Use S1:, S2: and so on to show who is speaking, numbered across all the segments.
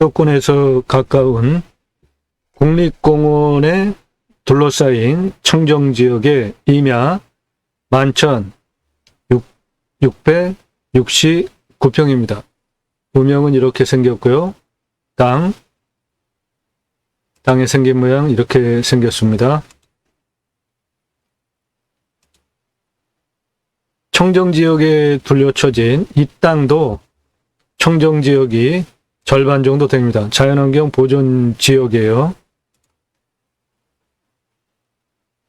S1: 수도권에서 가까운 국립공원에 둘러싸인 청정지역의 임야 11,669평입니다. 우명은 이렇게 생겼고요. 땅의 생긴 모양 이렇게 생겼습니다. 청정지역에 둘러쳐진 이 땅도 청정지역이 절반 정도 됩니다. 자연환경 보존 지역이에요.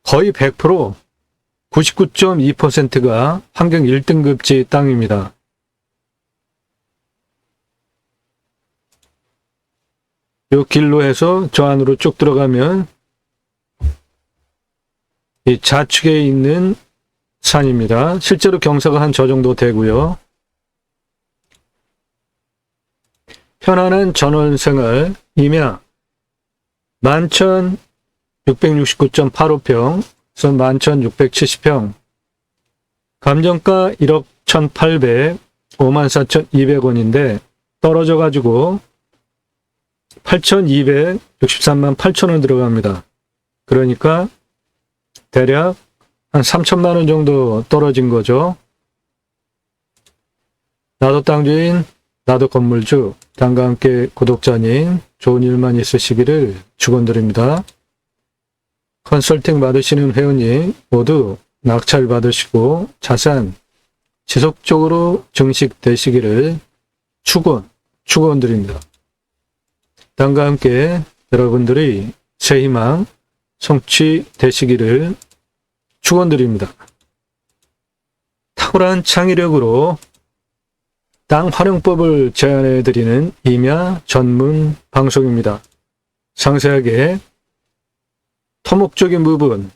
S1: 거의 100%, 99.2%가 환경 1등급지 땅입니다. 이 길로 해서 저 안으로 쭉 들어가면 이 좌측에 있는 산입니다. 실제로 경사가 한 저 정도 되고요. 편안한 전원생활 임야 11,669.85평, 11,670평, 감정가 1억 1,800, 54,200원인데 떨어져 가지고 8,263만 8천원 들어갑니다. 그러니까 대략 한 3천만 원 정도 떨어진 거죠. 나도 땅주인, 나도 건물주, 땅과 함께 구독자님 좋은 일만 있으시기를 축원드립니다. 컨설팅 받으시는 회원님 모두 낙찰 받으시고 자산 지속적으로 증식되시기를 축원드립니다. 땅과 함께 여러분들이 새 희망 성취되시기를 축원드립니다. 탁월한 창의력으로 땅 활용법을 제안해 드리는 임야 전문 방송입니다. 상세하게 토목적인 부분,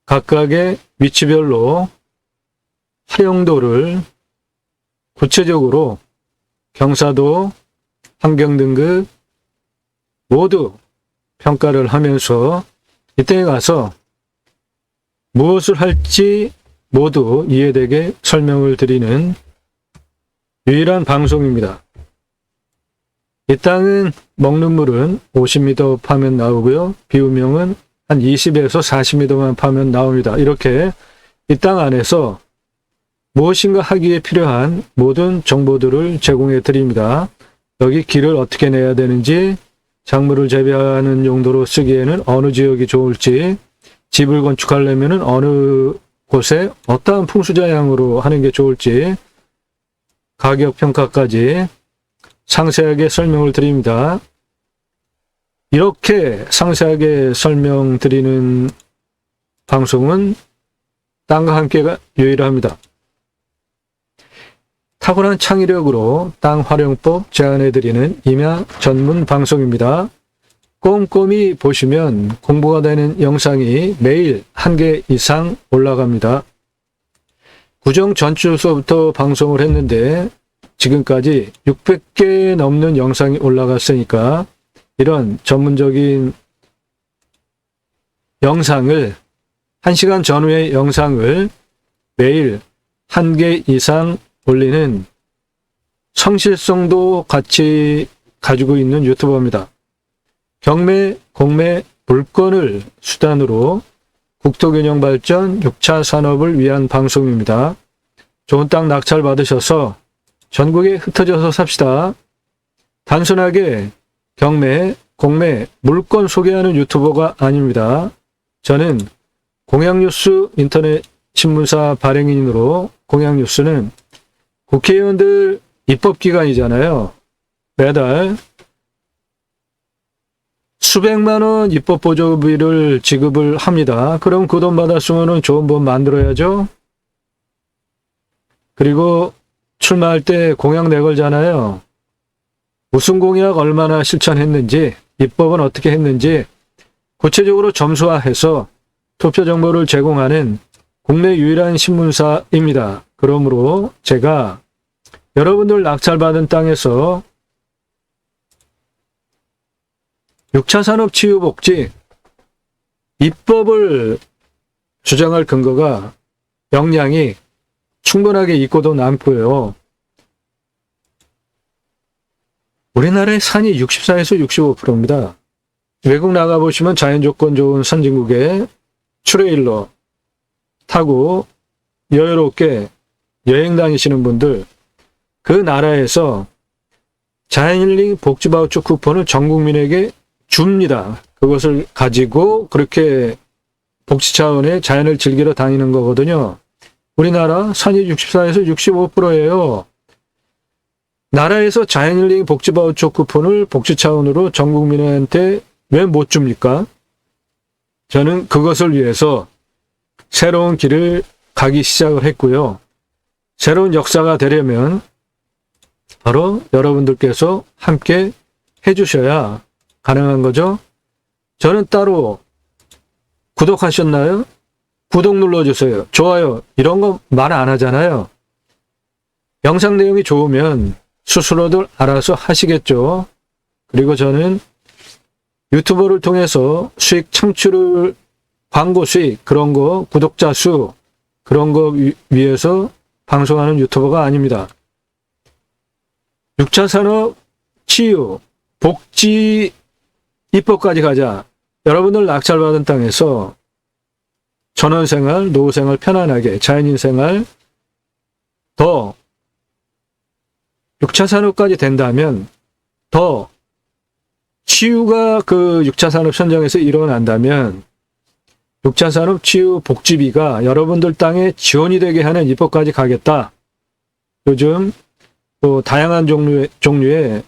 S1: 각각의 위치별로 활용도를 구체적으로 경사도, 환경 등급 모두 평가를 하면서 이때에 가서 무엇을 할지 모두 이해되게 설명을 드리는 유일한 방송입니다. 이 땅은 먹는 물은 50m 파면 나오고요. 비우명은 한 20에서 40m만 파면 나옵니다. 이렇게 이 땅 안에서 무엇인가 하기에 필요한 모든 정보들을 제공해 드립니다. 여기 길을 어떻게 내야 되는지, 작물을 재배하는 용도로 쓰기에는 어느 지역이 좋을지, 집을 건축하려면 어느 곳에 어떠한 풍수자양으로 하는 게 좋을지, 가격 평가까지 상세하게 설명을 드립니다. 이렇게 상세하게 설명드리는 방송은 땅과 함께가 유일합니다. 탁월한 창의력으로 땅 활용법 제안해드리는 임야 전문 방송입니다. 꼼꼼히 보시면 공부가 되는 영상이 매일 1개 이상 올라갑니다. 구정 전주서부터 방송을 했는데 지금까지 600개 넘는 영상이 올라갔으니까 이런 전문적인 영상을 1시간 전후의 영상을 매일 1개 이상 올리는 성실성도 같이 가지고 있는 유튜버입니다. 경매, 공매, 물건을 수단으로 국토균형 발전, 6차 산업을 위한 방송입니다. 좋은 땅 낙찰 받으셔서 전국에 흩어져서 삽시다. 단순하게 경매, 공매, 물건 소개하는 유튜버가 아닙니다. 저는 공양뉴스 인터넷 신문사 발행인으로, 공양뉴스는 국회의원들 입법기관이잖아요. 매달 수백만 원 입법 보조비를 지급을 합니다. 그럼 그 돈 받았으면 좋은 법 만들어야죠. 그리고 출마할 때 공약 내걸잖아요. 무슨 공약 얼마나 실천했는지, 입법은 어떻게 했는지 구체적으로 점수화해서 투표 정보를 제공하는 국내 유일한 신문사입니다. 그러므로 제가 여러분들 낙찰받은 땅에서 6차 산업 치유 복지 입법을 주장할 근거가 역량이 충분하게 있고도 남고요. 우리나라의 산이 64에서 65%입니다. 외국 나가보시면 자연조건 좋은 선진국에 트레일러 타고 여유롭게 여행 다니시는 분들, 그 나라에서 자연힐링 복지바우처 쿠폰을 전 국민에게 줍니다. 그것을 가지고 그렇게 복지 차원의 자연을 즐기러 다니는 거거든요. 우리나라 산이 64에서 65%예요. 나라에서 자연힐링 복지바우처 쿠폰을 복지 차원으로 전 국민한테 왜 못 줍니까? 저는 그것을 위해서 새로운 길을 가기 시작을 했고요. 새로운 역사가 되려면 바로 여러분들께서 함께 해주셔야 가능한 거죠. 저는 따로 구독하셨나요? 구독 눌러주세요. 좋아요. 이런 거 말 안 하잖아요. 영상 내용이 좋으면 스스로들 알아서 하시겠죠. 그리고 저는 유튜버를 통해서 수익 창출을, 광고 수익, 그런 거, 구독자 수, 그런 거 위해서 방송하는 유튜버가 아닙니다. 6차 산업 치유, 복지 입법까지 가자. 여러분들 낙찰받은 땅에서 전원생활, 노후생활 편안하게, 자연인 생활 더 6차 산업까지 된다면 더 치유가 그 6차 산업 현장에서 일어난다면 6차 산업 치유 복지비가 여러분들 땅에 지원이 되게 하는 입법까지 가겠다. 요즘 또 다양한 종류의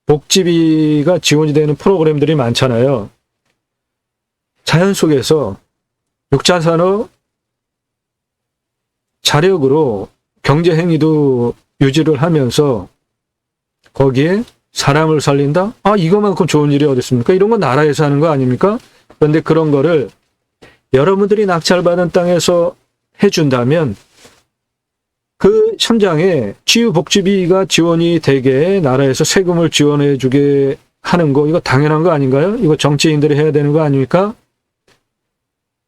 S1: 복지비가 지원이 되는 프로그램들이 많잖아요. 자연 속에서 6차 산업 자력으로 경제 행위도 유지를 하면서 거기에 사람을 살린다? 아, 이거만큼 좋은 일이 어디 있습니까? 이런 건 나라에서 하는 거 아닙니까? 그런데 그런 거를 여러분들이 낙찰받은 땅에서 해준다면 그 현장에 치유복지비가 지원이 되게 나라에서 세금을 지원해 주게 하는 거, 이거 당연한 거 아닌가요? 이거 정치인들이 해야 되는 거 아닙니까?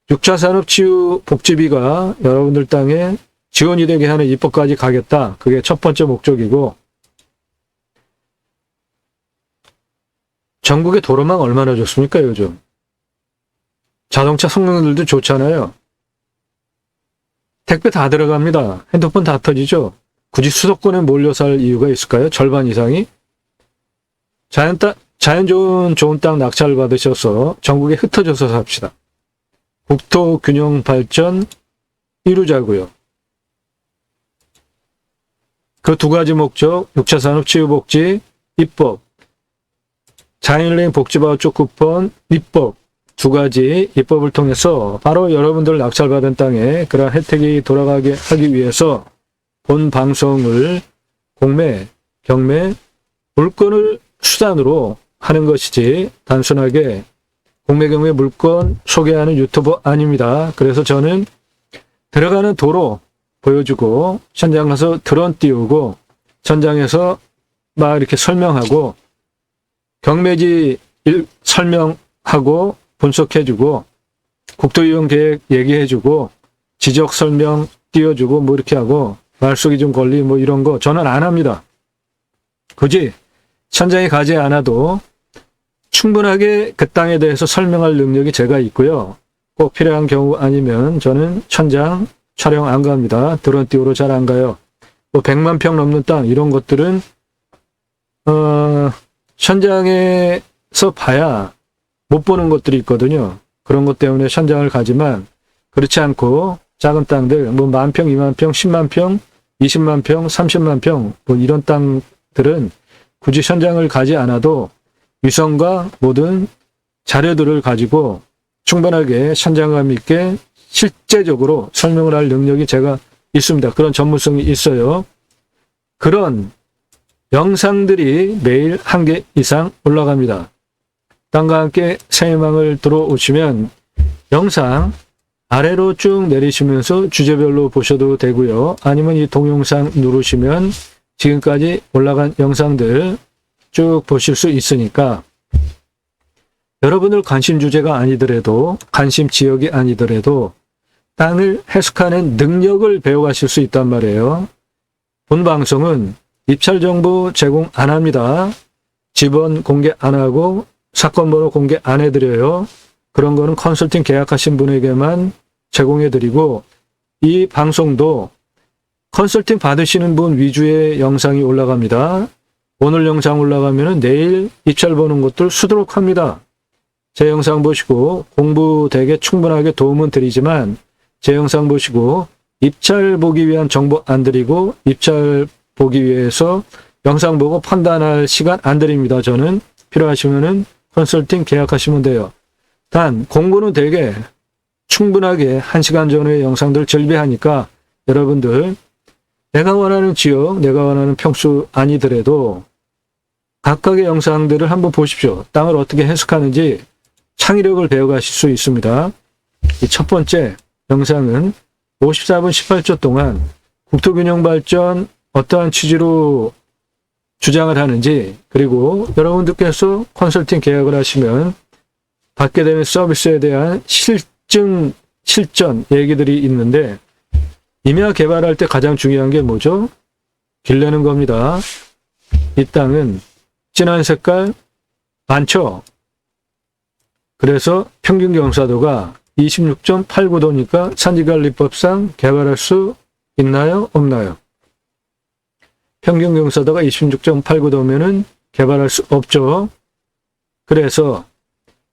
S1: 6차 산업 치유복지비가 여러분들 땅에 지원이 되게 하는 입법까지 가겠다. 그게 첫 번째 목적이고, 전국의 도로망 얼마나 좋습니까, 요즘? 자동차 성능들도 좋잖아요. 택배 다 들어갑니다. 핸드폰 다 터지죠? 굳이 수도권에 몰려 살 이유가 있을까요? 절반 이상이? 자연 좋은 땅 낙찰 받으셔서 전국에 흩어져서 삽시다. 국토 균형 발전 이루자고요. 그 두 가지 목적, 6차 산업 치유복지 입법, 자연힐링 복지바우처 쿠폰 입법, 두 가지 입법을 통해서 바로 여러분들 낙찰받은 땅에 그러한 혜택이 돌아가게 하기 위해서 본 방송을 공매, 경매, 물건을 수단으로 하는 것이지 단순하게 공매, 경매, 물건 소개하는 유튜버 아닙니다. 그래서 저는 들어가는 도로 보여주고 현장 가서 드론 띄우고 현장에서 막 이렇게 설명하고 경매지 설명하고 분석해주고 국토이용 계획 얘기해주고 지적 설명 띄워주고 뭐 이렇게 하고 말속이 좀 걸리 뭐 이런 거 저는 안 합니다. 굳이 현장에 가지 않아도 충분하게 그 땅에 대해서 설명할 능력이 제가 있고요. 꼭 필요한 경우 아니면 저는 현장 촬영 안 갑니다. 드론 띄우러 잘 안 가요. 뭐 100만 평 넘는 땅 이런 것들은 현장에서 봐야 못 보는 것들이 있거든요. 그런 것 때문에 현장을 가지만 그렇지 않고 작은 땅들 뭐 10,000평, 20,000평, 100,000평, 200,000평, 300,000평 뭐 이런 땅들은 굳이 현장을 가지 않아도 위성과 모든 자료들을 가지고 충분하게 현장감 있게 실제적으로 설명을 할 능력이 제가 있습니다. 그런 전문성이 있어요. 그런 영상들이 매일 1개 이상 올라갑니다. 땅과 함께 새해망을 들어오시면 영상 아래로 쭉 내리시면서 주제별로 보셔도 되고요. 아니면 이 동영상 누르시면 지금까지 올라간 영상들 쭉 보실 수 있으니까 여러분들 관심 주제가 아니더라도 관심 지역이 아니더라도 땅을 해석하는 능력을 배워가실 수 있단 말이에요. 본 방송은 입찰 정보 제공 안 합니다. 집원 공개 안 하고 사건 번호 공개 안 해드려요. 그런 거는 컨설팅 계약하신 분에게만 제공해드리고, 이 방송도 컨설팅 받으시는 분 위주의 영상이 올라갑니다. 오늘 영상 올라가면 내일 입찰 보는 것들 수두룩 합니다. 제 영상 보시고 공부 되게 충분하게 도움은 드리지만 제 영상 보시고 입찰 보기 위한 정보 안 드리고 입찰 보기 위해서 영상 보고 판단할 시간 안 드립니다. 저는 필요하시면은 컨설팅 계약하시면 돼요. 단 공부는 되게 충분하게 1시간 전의 영상들 즐비하니까 여러분들 내가 원하는 지역, 내가 원하는 평수 아니더라도 각각의 영상들을 한번 보십시오. 땅을 어떻게 해석하는지 창의력을 배워가실 수 있습니다. 이 첫 번째 영상은 54분 18초 동안 국토균형 발전 어떠한 취지로 주장을 하는지, 그리고 여러분들께서 컨설팅 계약을 하시면 받게 되는 서비스에 대한 실전 얘기들이 있는데, 임야 개발할 때 가장 중요한 게 뭐죠? 길내는 겁니다. 이 땅은 진한 색깔 많죠? 그래서 평균 경사도가 26.89도니까 산지관리법상 개발할 수 있나요? 없나요? 평균 경사도가 26.89도면은 개발할 수 없죠. 그래서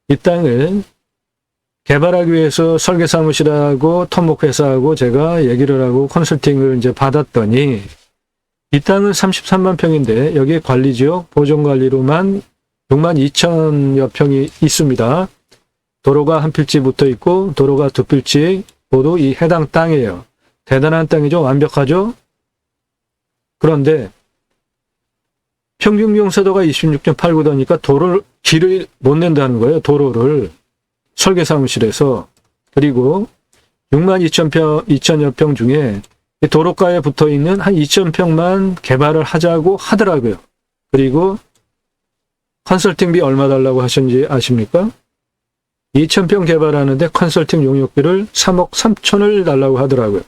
S1: 이 땅을 개발하기 위해서 설계사무실하고 토목회사하고 제가 얘기를 하고 컨설팅을 이제 받았더니, 이 땅은 33만 평인데 여기에 관리지역 보존관리로만 6만 2천여 평이 있습니다. 도로가 한 필지 붙어 있고 도로가 두 필지 모두 이 해당 땅이에요. 대단한 땅이죠. 완벽하죠. 그런데 평균 경사도가 26.89도니까 길을 못 낸다는 거예요. 도로를 설계사무실에서. 그리고 6만 2천여 평 중에 도로가에 붙어 있는 한 2,000평만 개발을 하자고 하더라고요. 그리고 컨설팅비 얼마 달라고 하셨는지 아십니까? 2,000평 개발하는데 컨설팅 용역비를 3억 3천을 달라고 하더라고요.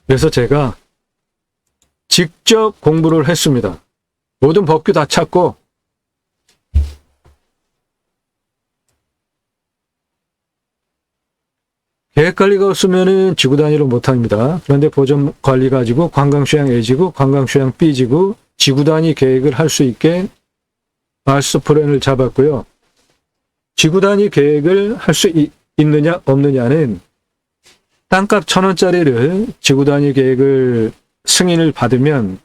S1: 그래서 제가 직접 공부를 했습니다. 모든 법규 다 찾고, 계획관리가 없으면 지구단위로 못합니다. 그런데 보존관리 가지고 관광휴양 A지구, 관광휴양 B지구 지구단위 계획을 할 수 있게 마스터 플랜을 잡았고요. 지구단위 계획을 할 수 있느냐 없느냐는 땅값 1,000원짜리를 지구단위 계획을 승인을 받으면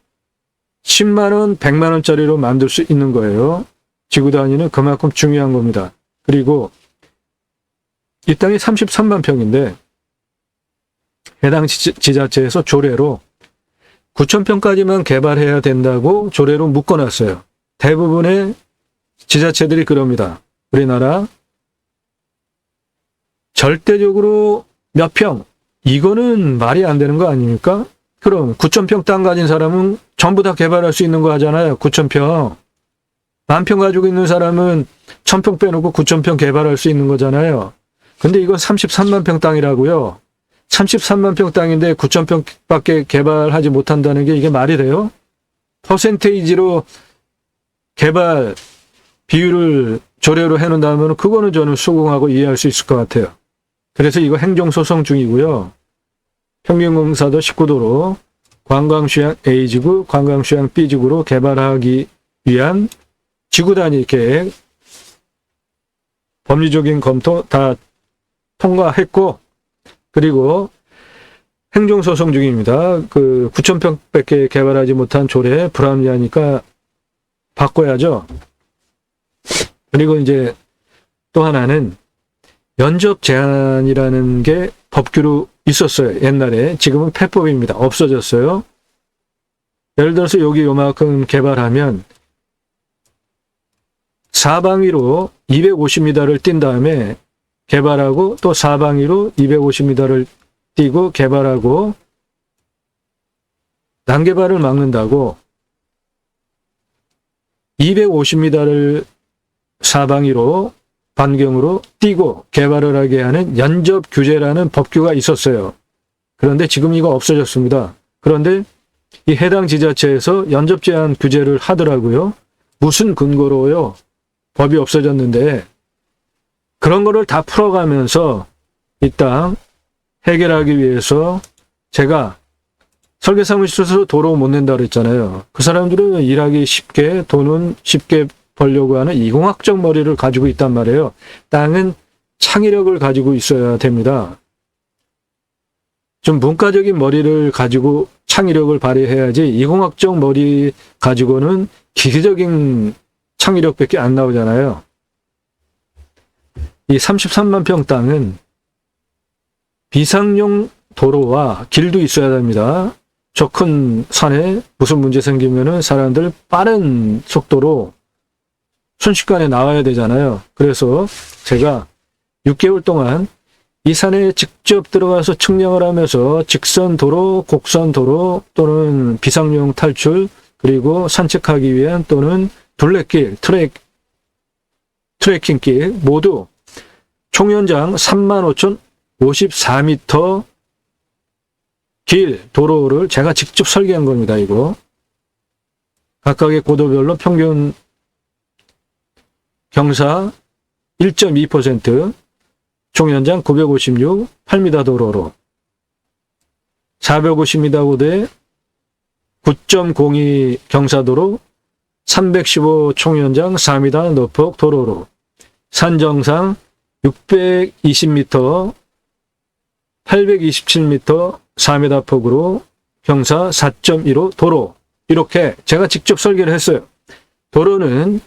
S1: 10만원, 100만원짜리로 만들 수 있는 거예요. 지구단위는 그만큼 중요한 겁니다. 그리고 이 땅이 33만 평인데 해당 지자체에서 조례로 9,000평까지만 개발해야 된다고 조례로 묶어놨어요. 대부분의 지자체들이 그럽니다. 우리나라 절대적으로 몇 평, 이거는 말이 안 되는 거 아닙니까? 그럼 9,000평 땅 가진 사람은 전부 다 개발할 수 있는 거 하잖아요. 9,000평. 10,000평 가지고 있는 사람은 1,000평 빼놓고 9,000평 개발할 수 있는 거잖아요. 근데 이건 33만 평 땅이라고요. 33만 평 땅인데 9,000평밖에 개발하지 못한다는 게 이게 말이 돼요? 퍼센테이지로 개발 비율을 조례로 해놓는다면 그거는 저는 수긍하고 이해할 수 있을 것 같아요. 그래서 이거 행정소송 중이고요. 평균경사도 19도로 관광휴양 A지구, 관광휴양 B지구로 개발하기 위한 지구단위 계획 법리적인 검토 다 통과했고, 그리고 행정소송 중입니다. 그 9,000평밖에 개발하지 못한 조례 불합리하니까 바꿔야죠. 그리고 이제 또 하나는 면적 제한이라는 게 법규로 있었어요. 옛날에. 지금은 폐법입니다. 없어졌어요. 예를 들어서 여기 요만큼 개발하면 사방위로 250m를 뛴 다음에 개발하고 또 사방위로 250m를 뛰고 개발하고 난개발을 막는다고 250m를 사방위로 반경으로 뛰고 개발을 하게 하는 연접 규제라는 법규가 있었어요. 그런데 지금 이거 없어졌습니다. 그런데 이 해당 지자체에서 연접 제한 규제를 하더라고요. 무슨 근거로요? 법이 없어졌는데 그런 거를 다 풀어가면서 이 땅 해결하기 위해서 제가 설계사무실에서 도로 못 낸다 그랬잖아요. 그 사람들은 일하기 쉽게 돈은 쉽게 벌려고 하는 이공학적 머리를 가지고 있단 말이에요. 땅은 창의력을 가지고 있어야 됩니다. 좀 문과적인 머리를 가지고 창의력을 발휘해야지 이공학적 머리 가지고는 기계적인 창의력밖에 안 나오잖아요. 이 33만 평 땅은 비상용 도로와 길도 있어야 됩니다. 저 큰 산에 무슨 문제 생기면은 사람들 빠른 속도로 순식간에 나와야 되잖아요. 그래서 제가 6개월 동안 이 산에 직접 들어가서 측량을 하면서 직선도로, 곡선도로 또는 비상용 탈출 그리고 산책하기 위한 또는 둘레길, 트레킹길 모두 총연장 35,054m 길 도로를 제가 직접 설계한 겁니다. 이거 각각의 고도별로 평균 경사 1.2%, 총연장 956, 8m 도로로 450m 고대 9.02 경사도로 315 총연장 4m 노폭 도로로 산정상 620m 827m 4m 폭으로 경사 4.15 도로 이렇게 제가 직접 설계를 했어요. 도로를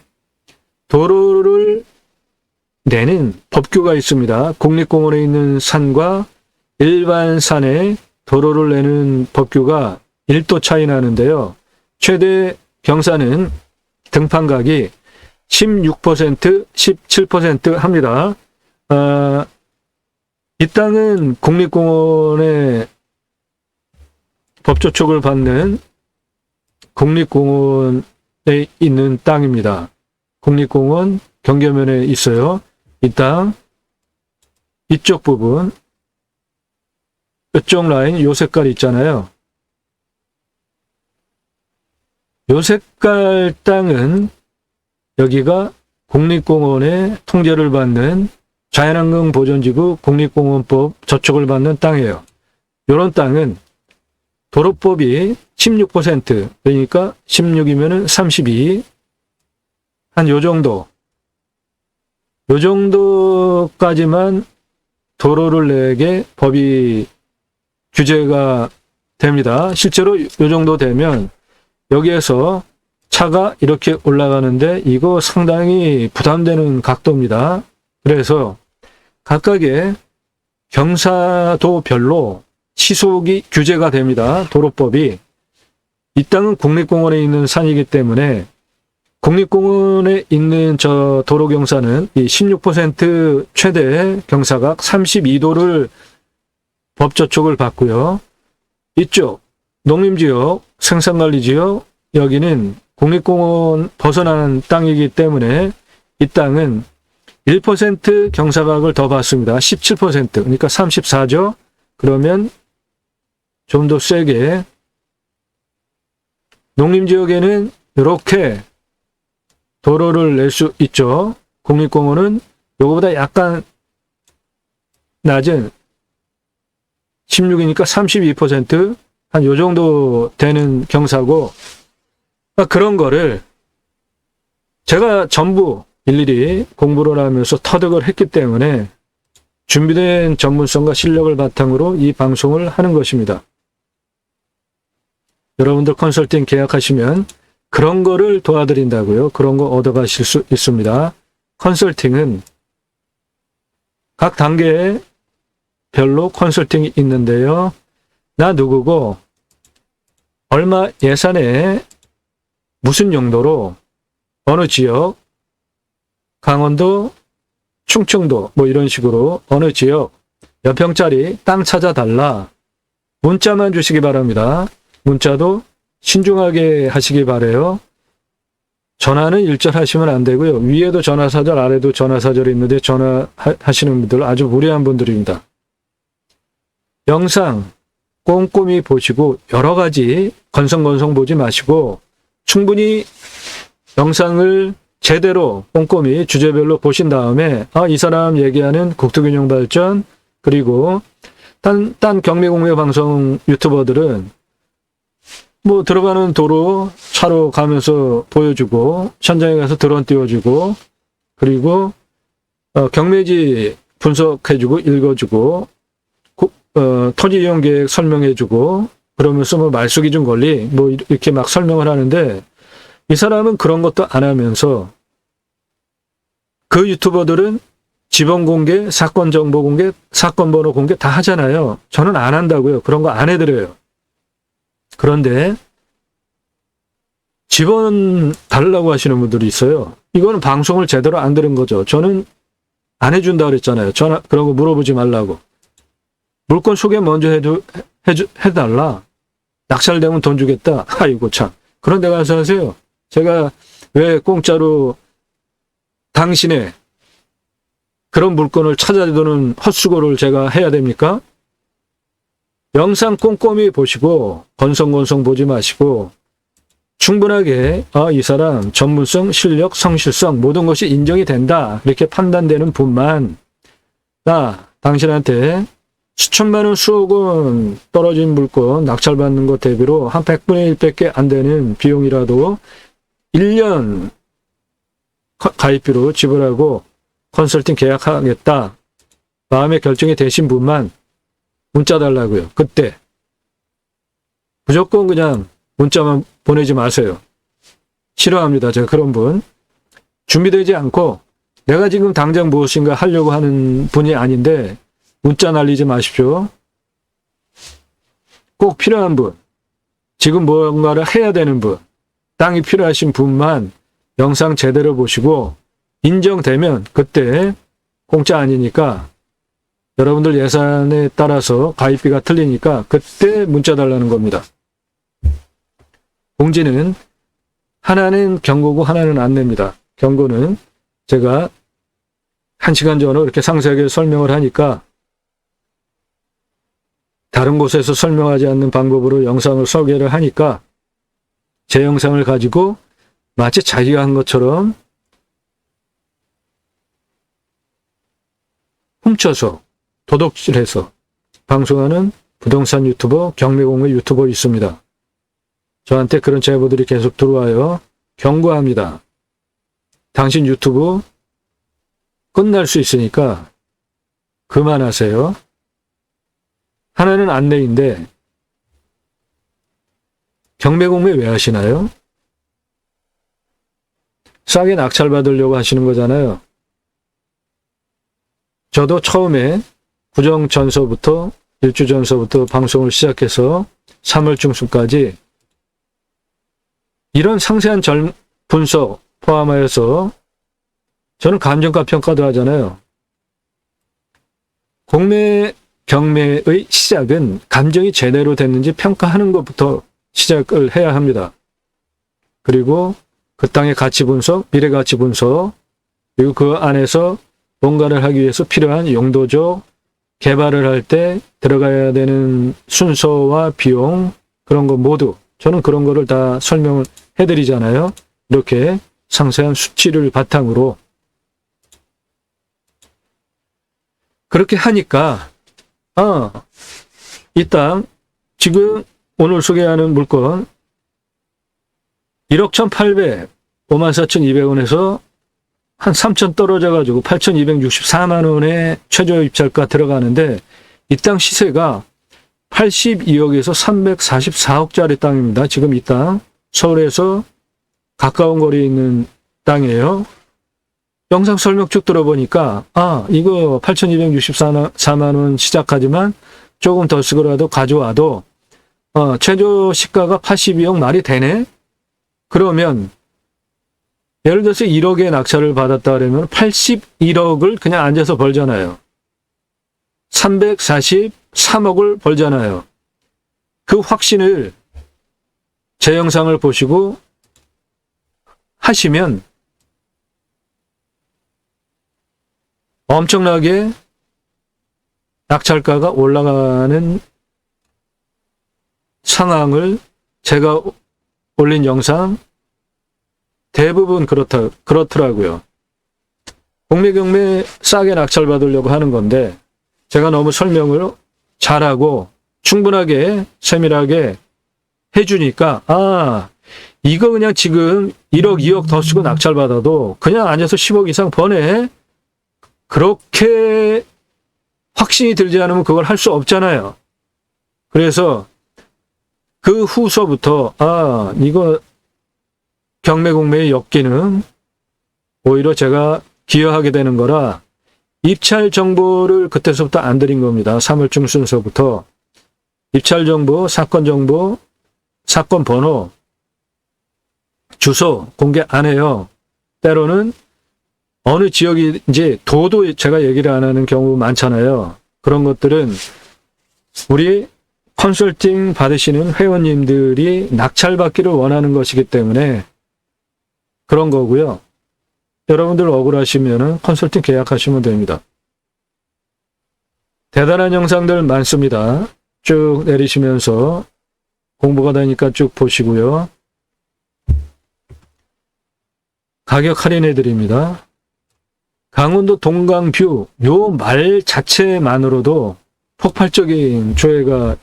S1: 내는 법규가 있습니다. 국립공원에 있는 산과 일반 산에 도로를 내는 법규가 1도 차이 나는데요. 최대 경사는 등판각이 16%, 17% 합니다. 이 땅은 국립공원의 법조촉을 받는 국립공원에 있는 땅입니다. 국립공원 경계면에 있어요. 이 땅, 이쪽 부분, 이쪽 라인, 요 색깔 있잖아요. 요 색깔 땅은 여기가 국립공원의 통제를 받는 자연환경 보존지구 국립공원법 저촉을 받는 땅이에요. 이런 땅은 도로법이 16%, 그러니까 16이면은 32, 한 요 정도까지만 도로를 내게 법이 규제가 됩니다. 실제로 요 정도 되면 여기에서 차가 이렇게 올라가는데 이거 상당히 부담되는 각도입니다. 그래서 각각의 경사도별로 시속이 규제가 됩니다. 도로법이. 이 땅은 국립공원에 있는 산이기 때문에 국립공원에 있는 저 도로 경사는 이 16% 최대 경사각 32도를 법저촉을 받고요. 이쪽 농림지역, 생산관리지역 여기는 국립공원 벗어난 땅이기 때문에 이 땅은 1% 경사각을 더 받습니다. 17%, 그러니까 34죠. 그러면 좀 더 세게 농림지역에는 이렇게 도로를 낼 수 있죠. 국립공원은 요거보다 약간 낮은 16이니까 32%, 한 요 정도 되는 경사고, 그런 거를 제가 전부 일일이 공부를 하면서 터득을 했기 때문에 준비된 전문성과 실력을 바탕으로 이 방송을 하는 것입니다. 여러분들 컨설팅 계약하시면 그런 거를 도와드린다고요. 그런 거 얻어가실 수 있습니다. 컨설팅은 각 단계에 별로 컨설팅이 있는데요. 나 누구고 얼마 예산에 무슨 용도로 어느 지역 강원도 충청도 뭐 이런 식으로 어느 지역 몇 평짜리 땅 찾아달라. 문자만 주시기 바랍니다. 문자도 신중하게 하시기 바래요. 전화는 일절하시면 안 되고요. 위에도 전화사절, 아래도 전화사절이 있는데 전화하시는 분들 아주 무례한 분들입니다. 영상 꼼꼼히 보시고 여러 가지 건성건성 보지 마시고 충분히 영상을 제대로 꼼꼼히 주제별로 보신 다음에 이 사람 얘기하는 국토균형 발전 그리고 딴 경매공매 방송 유튜버들은 뭐 들어가는 도로 차로 가면서 보여주고 현장에 가서 드론 띄워주고 그리고 경매지 분석해주고 읽어주고 토지 이용 계획 설명해주고 그러면서 뭐 말숙이준 권리 뭐 이렇게 막 설명을 하는데 이 사람은 그런 것도 안 하면서 그 유튜버들은 지번 공개, 사건 정보 공개, 사건 번호 공개 다 하잖아요. 저는 안 한다고요. 그런 거 안 해드려요. 그런데 지번 달라고 하시는 분들이 있어요. 이거는 방송을 제대로 안 들은 거죠. 저는 안 해준다 그랬잖아요. 전화 그런 거 물어보지 말라고. 물건 소개 먼저 해달라. 낙찰되면 돈 주겠다. 아이고 참. 그런 데 가서 하세요. 제가 왜 공짜로 당신의 그런 물건을 찾아주는 헛수고를 제가 해야 됩니까? 영상 꼼꼼히 보시고 건성건성 보지 마시고 충분하게 이 사람 전문성, 실력, 성실성 모든 것이 인정이 된다. 이렇게 판단되는 분만 당신한테 수천만 원, 수억 원 떨어진 물건 낙찰받는 것 대비로 한 100분의 1밖에 안 되는 비용이라도 1년 가입비로 지불하고 컨설팅 계약하겠다. 마음의 결정이 되신 분만 문자 달라고요. 그때 무조건 그냥 문자만 보내지 마세요. 싫어합니다. 제가 그런 분. 준비되지 않고 내가 지금 당장 무엇인가 하려고 하는 분이 아닌데 문자 날리지 마십시오. 꼭 필요한 분, 지금 뭔가를 해야 되는 분, 땅이 필요하신 분만 영상 제대로 보시고 인정되면 그때 공짜 아니니까 여러분들 예산에 따라서 가입비가 틀리니까 그때 문자 달라는 겁니다. 공지는 하나는 경고고 하나는 안내입니다. 경고는 제가 1시간 전후 이렇게 상세하게 설명을 하니까 다른 곳에서 설명하지 않는 방법으로 영상을 소개를 하니까 제 영상을 가지고 마치 자기가 한 것처럼 훔쳐서 도둑질해서 방송하는 부동산 유튜버, 경매공매 유튜버 있습니다. 저한테 그런 제보들이 계속 들어와요. 경고합니다. 당신 유튜브 끝날 수 있으니까 그만하세요. 하나는 안내인데 경매공매 왜 하시나요? 싸게 낙찰받으려고 하시는 거잖아요. 저도 처음에 구정 전서부터 일주 전서부터 방송을 시작해서 3월 중순까지 이런 상세한 분석 포함하여서 저는 감정가 평가도 하잖아요. 공매, 경매의 시작은 감정이 제대로 됐는지 평가하는 것부터 시작을 해야 합니다. 그리고 그 땅의 가치 분석, 미래 가치 분석, 그리고 그 안에서 뭔가를 하기 위해서 필요한 용도적 개발을 할 때 들어가야 되는 순서와 비용 그런 거 모두 저는 그런 거를 다 설명을 해드리잖아요. 이렇게 상세한 수치를 바탕으로 그렇게 하니까 이 땅 지금 오늘 소개하는 물건 1억 1,800, 54,200원에서 한 3천 떨어져가지고 8,264만 원의 최저 입찰가 들어가는데 이 땅 시세가 82억에서 344억짜리 땅입니다. 지금 이 땅 서울에서 가까운 거리에 있는 땅이에요. 영상 설명 쭉 들어보니까 이거 8,264만 원 시작하지만 조금 더 쓰고라도 가져와도 최저 시가가 82억 말이 되네? 그러면 예를 들어서 1억의 낙찰을 받았다 그러면 81억을 그냥 앉아서 벌잖아요. 343억을 벌잖아요. 그 확신을 제 영상을 보시고 하시면 엄청나게 낙찰가가 올라가는 상황을 제가 올린 영상 대부분 그렇더라고요. 공매 경매 싸게 낙찰받으려고 하는 건데 제가 너무 설명을 잘하고 충분하게 세밀하게 해주니까 이거 그냥 지금 1억 2억 더 쓰고 낙찰받아도 그냥 앉아서 10억 이상 버네. 그렇게 확신이 들지 않으면 그걸 할 수 없잖아요. 그래서 그 후서부터 이거 경매 공매의 엮기는 오히려 제가 기여하게 되는 거라 입찰 정보를 그때서부터 안 드린 겁니다. 3월중 순서부터 입찰 정보, 사건 정보, 사건 번호, 주소 공개 안 해요. 때로는 어느 지역인지 도도 제가 얘기를 안 하는 경우 많잖아요. 그런 것들은 우리 컨설팅 받으시는 회원님들이 낙찰받기를 원하는 것이기 때문에 그런 거고요. 여러분들 억울하시면 컨설팅 계약하시면 됩니다. 대단한 영상들 많습니다. 쭉 내리시면서 공부가 되니까 쭉 보시고요. 가격 할인해 드립니다. 강원도 동강뷰 요 말 자체만으로도 폭발적인 조회가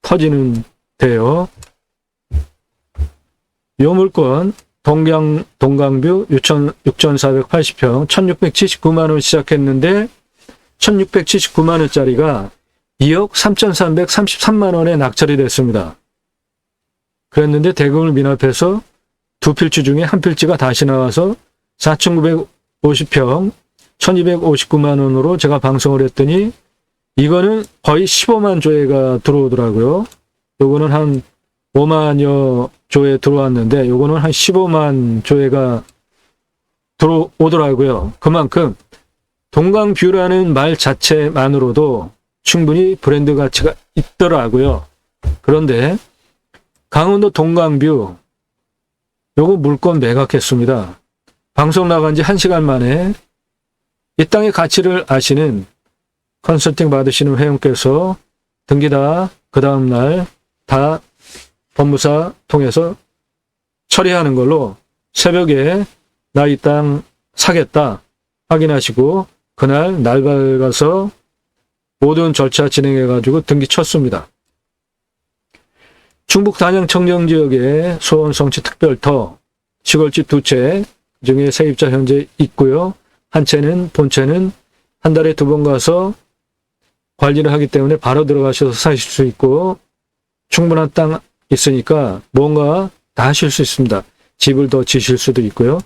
S1: 터지는데요. 요 물건 동강뷰 6,480평 1,679만 원 시작했는데 1,679만 원짜리가 2억 3,333만 원에 낙찰이 됐습니다. 그랬는데 대금을 미납해서 두 필지 중에 한 필지가 다시 나와서 4,950평 1,259만 원으로 제가 방송을 했더니 이거는 거의 15만 조회가 들어오더라고요. 요거는 한 5만여 조회 들어왔는데 요거는 한 15만 조회가 들어오더라고요. 그만큼 동강뷰라는 말 자체만으로도 충분히 브랜드 가치가 있더라고요. 그런데 강원도 동강뷰 요거 물건 매각했습니다. 방송 나간 지 1시간 만에 이 땅의 가치를 아시는 컨설팅 받으시는 회원께서 등기다 그 다음날 다 법무사 통해서 처리하는 걸로 새벽에 나 이 땅 사겠다 확인하시고 그날 날 밝아서 모든 절차 진행해가지고 등기 쳤습니다. 충북 단양 청정지역에 소원성취 특별터 시골집 2채 중에 세입자 현재 있고요. 한 채는 본채는 한 달에 2번 가서 관리를 하기 때문에 바로 들어가셔서 사실 수 있고 충분한 땅 있으니까 뭔가 다 하실 수 있습니다. 집을 더 지실 수도 있고요.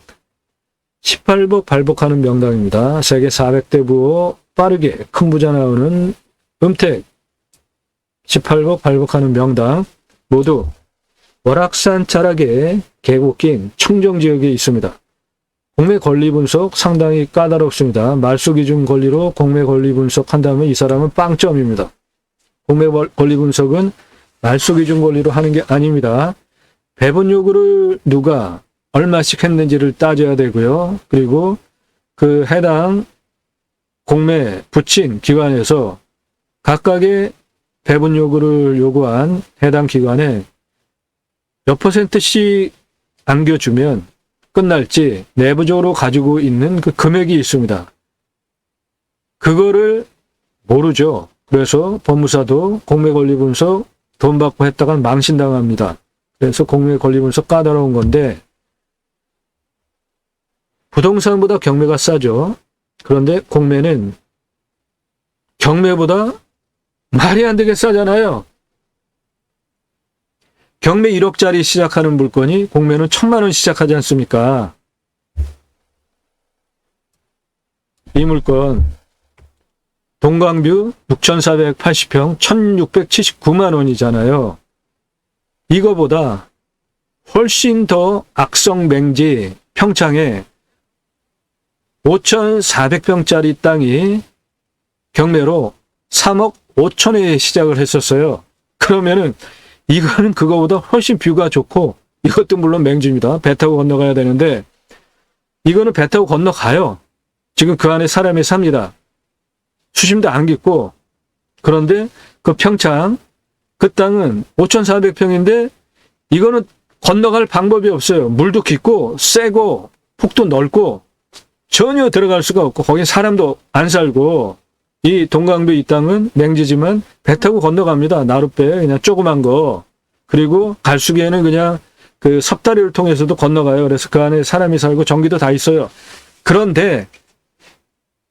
S1: 18복 발복하는 명당입니다. 세계 400대 부호 빠르게 큰 부자 나오는 음택 18복 발복하는 명당 모두 월악산 자락에 계곡 낀 청정지역에 있습니다. 공매 권리 분석 상당히 까다롭습니다. 말소 기준 권리로 공매 권리 분석한다면 이 사람은 빵점입니다. 공매 권리 분석은 말소 기준 권리로 하는 게 아닙니다. 배분 요구를 누가 얼마씩 했는지를 따져야 되고요. 그리고 그 해당 공매 붙인 기관에서 각각의 배분 요구를 요구한 해당 기관에 몇 %씩 안겨주면 끝날지 내부적으로 가지고 있는 그 금액이 있습니다. 그거를 모르죠. 그래서 법무사도 공매 권리 분석 돈 받고 했다간 망신당합니다. 그래서 공매 권리 분석 까다로운 건데 부동산보다 경매가 싸죠. 그런데 공매는 경매보다 말이 안 되게 싸잖아요. 경매 1억짜리 시작하는 물건이 공매는 1,000만 원 시작하지 않습니까? 이 물건 동강뷰 6,480평 1,679만 원이잖아요. 이거보다 훨씬 더 악성맹지 평창에 5,400평짜리 땅이 경매로 3억 5천에 시작을 했었어요. 그러면은 이거는 그거보다 훨씬 뷰가 좋고 이것도 물론 맹지입니다. 배 타고 건너가야 되는데 이거는 배 타고 건너가요. 지금 그 안에 사람이 삽니다. 수심도 안 깊고 그런데 그 평창 그 땅은 5,400평인데 이거는 건너갈 방법이 없어요. 물도 깊고 세고 폭도 넓고 전혀 들어갈 수가 없고 거기 사람도 안 살고 이 동강도 이 땅은 맹지지만 배 타고 건너갑니다. 나룻배 그냥 조그만 거. 그리고 갈수기에는 그냥 그 섭다리를 통해서도 건너가요. 그래서 그 안에 사람이 살고 전기도 다 있어요. 그런데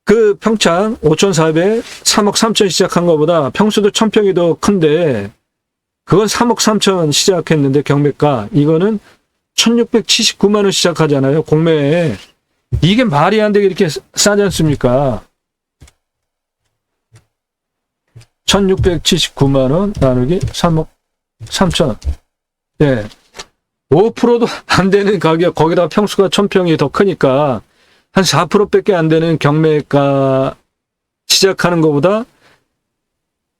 S1: 그 평창 5,400, 3억 3천 시작한 것보다 평수도 1,000평이 더 큰데 그건 3억 3천 시작했는데 경매가 이거는 1,679만 원 시작하잖아요. 공매에. 이게 말이 안 되게 이렇게 싸지 않습니까? 1,679만 원 나누기 3억 3천. 예. 5%도 안 되는 가격, 거기다가 평수가 1,000평이 더 크니까 한 4%밖에 안 되는 경매가 시작하는 것보다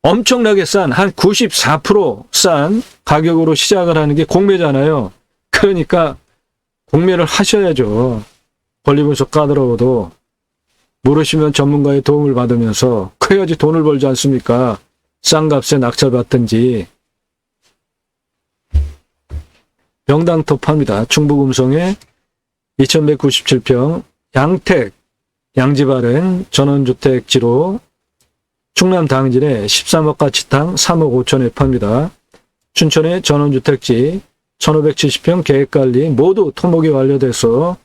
S1: 엄청나게 싼, 한 94% 싼 가격으로 시작을 하는 게 공매잖아요. 그러니까 공매를 하셔야죠. 권리분석 까다로워도 모르시면 전문가의 도움을 받으면서 그래야지 돈을 벌지 않습니까? 싼 값에 낙찰받든지. 명당톱합니다. 충북음성에 2,197평 양택 양지바른 전원주택지로 충남 당진에 13억 가치당 3억 5천에 팝니다. 춘천의 전원주택지 1,570평 계획관리 모두 토목이 완료돼서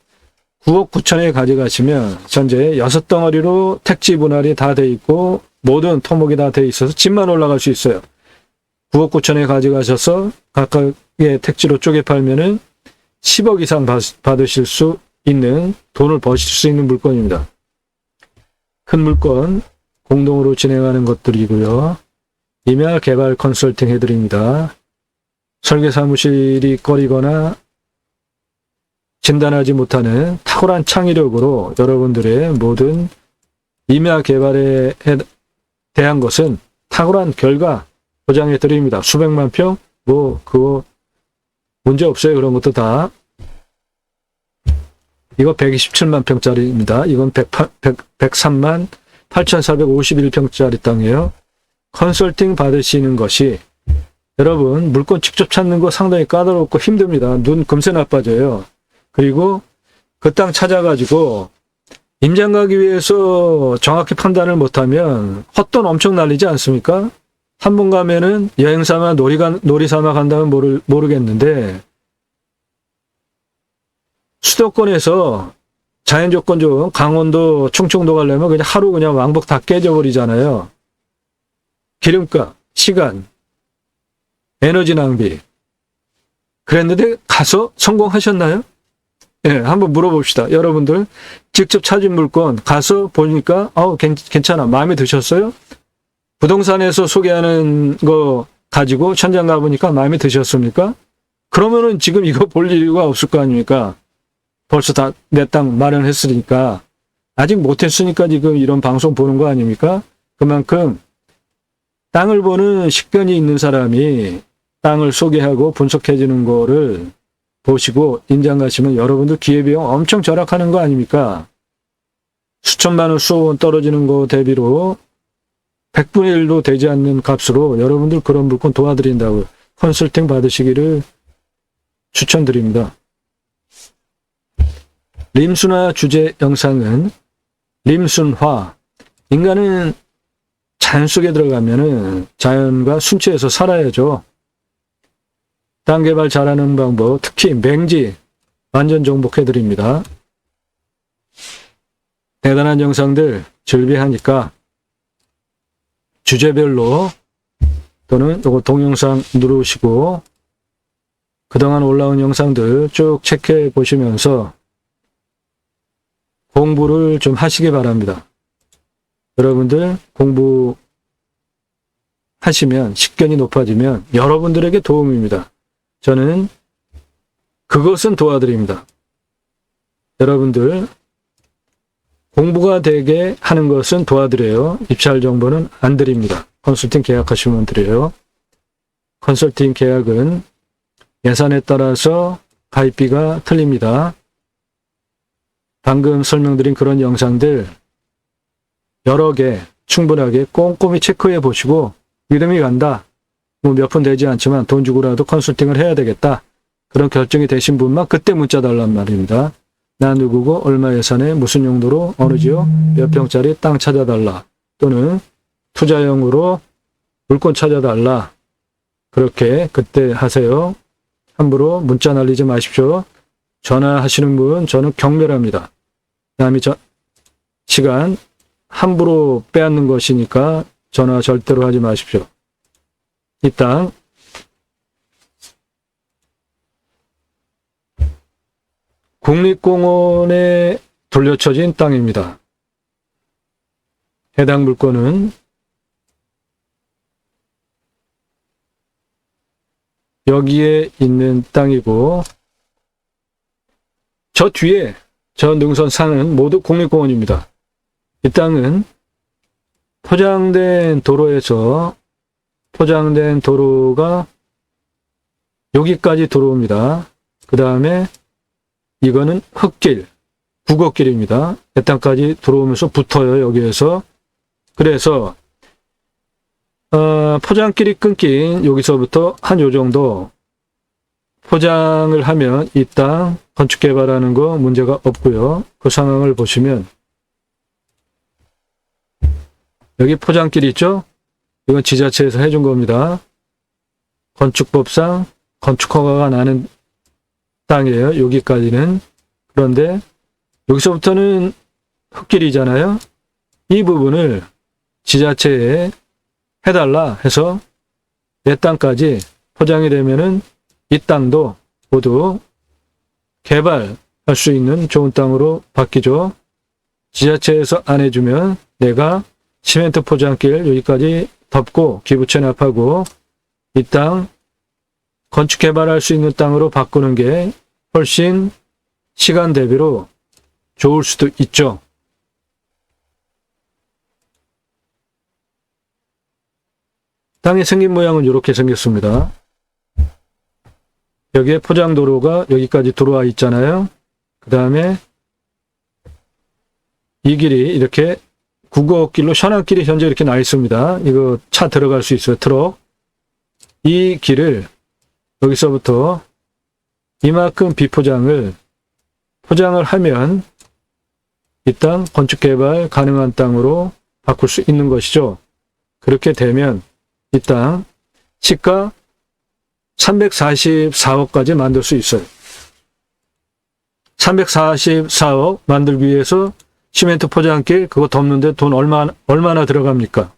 S1: 9억 9천에 가져가시면 현재 6덩어리로 택지 분할이 다 돼 있고 모든 토목이 다 돼 있어서 집만 올라갈 수 있어요. 9억 9천에 가져가셔서 각각의 택지로 쪼개 팔면은 10억 이상 받으실 수 있는, 돈을 버실 수 있는 물건입니다. 큰 물건 공동으로 진행하는 것들이고요. 임야 개발 컨설팅 해드립니다. 설계 사무실이 꺼리거나 진단하지 못하는 탁월한 창의력으로 여러분들의 모든 임야 개발에 대한 것은 탁월한 결과 보장해 드립니다. 수백만 평, 그거 문제 없어요. 그런 것도 다. 이거 127만 평짜리입니다. 이건 103만 8,451평짜리 땅이에요. 컨설팅 받으시는 것이, 여러분 물건 직접 찾는 거 상당히 까다롭고 힘듭니다. 눈 금세 나빠져요. 그리고 그 땅 찾아가지고 임장 가기 위해서 정확히 판단을 못하면 헛돈 엄청 날리지 않습니까? 한 번 가면은 여행삼아 놀이삼아 간다면 모르겠는데, 수도권에서 자연조건 좋은 강원도, 충청도 가려면 그냥 하루 그냥 왕복 다 깨져버리잖아요. 기름값, 시간, 에너지 낭비. 그랬는데 가서 성공하셨나요? 예, 한번 물어봅시다. 여러분들 직접 찾은 물건 가서 보니까 괜찮아, 마음에 드셨어요? 부동산에서 소개하는 거 가지고 천장 가보니까 마음에 드셨습니까? 그러면은 지금 이거 볼 이유가 없을 거 아닙니까? 벌써 다 내 땅 마련했으니까. 아직 못했으니까 지금 이런 방송 보는 거 아닙니까? 그만큼 땅을 보는 식견이 있는 사람이 땅을 소개하고 분석해 주는 거를 보시고 임장 가시면 여러분들 기회비용 엄청 절약하는 거 아닙니까? 수천만 원, 수억 원 떨어지는 거 대비로 100분의 1도 되지 않는 값으로 여러분들 그런 물건 도와드린다고요. 컨설팅 받으시기를 추천드립니다. 림순화 주제 영상은 림순화. 인간은 자연 속에 들어가면은 자연과 순치해서 살아야죠. 땅 개발 잘하는 방법, 특히 맹지 완전 정복해드립니다. 대단한 영상들 즐비하니까 주제별로 또는 요거 동영상 누르시고 그동안 올라온 영상들 쭉 체크해 보시면서 공부를 좀 하시기 바랍니다. 여러분들 공부하시면 식견이 높아지면 여러분들에게 도움입니다. 저는 그것은 도와드립니다. 여러분들 공부가 되게 하는 것은 도와드려요. 입찰 정보는 안 드립니다. 컨설팅 계약하시면 드려요. 컨설팅 계약은 예산에 따라서 가입비가 틀립니다. 방금 설명드린 그런 영상들 여러 개 충분하게 꼼꼼히 체크해 보시고 믿음이 간다. 뭐 몇 푼 되지 않지만 돈 주고라도 컨설팅을 해야 되겠다. 그런 결정이 되신 분만 그때 문자 달란 말입니다. 나 누구고 얼마 예산에 무슨 용도로 어느 지역 몇 평짜리 땅 찾아달라. 또는 투자용으로 물건 찾아달라. 그렇게 그때 하세요. 함부로 문자 날리지 마십시오. 전화하시는 분 저는 경멸합니다. 남이 시간 함부로 빼앗는 것이니까 전화 절대로 하지 마십시오. 이 땅 국립공원에 돌려쳐진 땅입니다. 해당 물건은 여기에 있는 땅이고 저 뒤에 저 능선 산은 모두 국립공원입니다. 이 땅은 포장된 도로에서 포장된 도로가 여기까지 들어옵니다. 그 다음에 이거는 흙길, 국어길입니다. 이 땅까지 들어오면서 붙어요. 여기에서. 그래서 포장길이 끊긴 여기서부터 한 요 정도 포장을 하면 이 땅 건축 개발하는 거 문제가 없고요. 그 상황을 보시면 여기 포장길 있죠? 이건 지자체에서 해준 겁니다. 건축법상 건축 허가가 나는 땅이에요. 여기까지는. 그런데 여기서부터는 흙길이잖아요. 이 부분을 지자체에 해달라 해서 내 땅까지 포장이 되면은 이 땅도 모두 개발할 수 있는 좋은 땅으로 바뀌죠. 지자체에서 안 해주면 내가 시멘트 포장길 여기까지 덮고 기부 체납하고 이 땅 건축 개발할 수 있는 땅으로 바꾸는 게 훨씬 시간 대비로 좋을 수도 있죠. 땅의 생긴 모양은 이렇게 생겼습니다. 여기에 포장도로가 여기까지 들어와 있잖아요. 그 다음에 이 길이 이렇게 국어길로 현안길이 현재 이렇게 나 있습니다. 이거 차 들어갈 수 있어요. 트럭. 이 길을 여기서부터 이만큼 비포장을 포장을 하면 이 땅 건축개발 가능한 땅으로 바꿀 수 있는 것이죠. 그렇게 되면 이 땅 시가 344억까지 만들 수 있어요. 344억 만들기 위해서 시멘트 포장길 그거 덮는데 돈 얼마나 들어갑니까?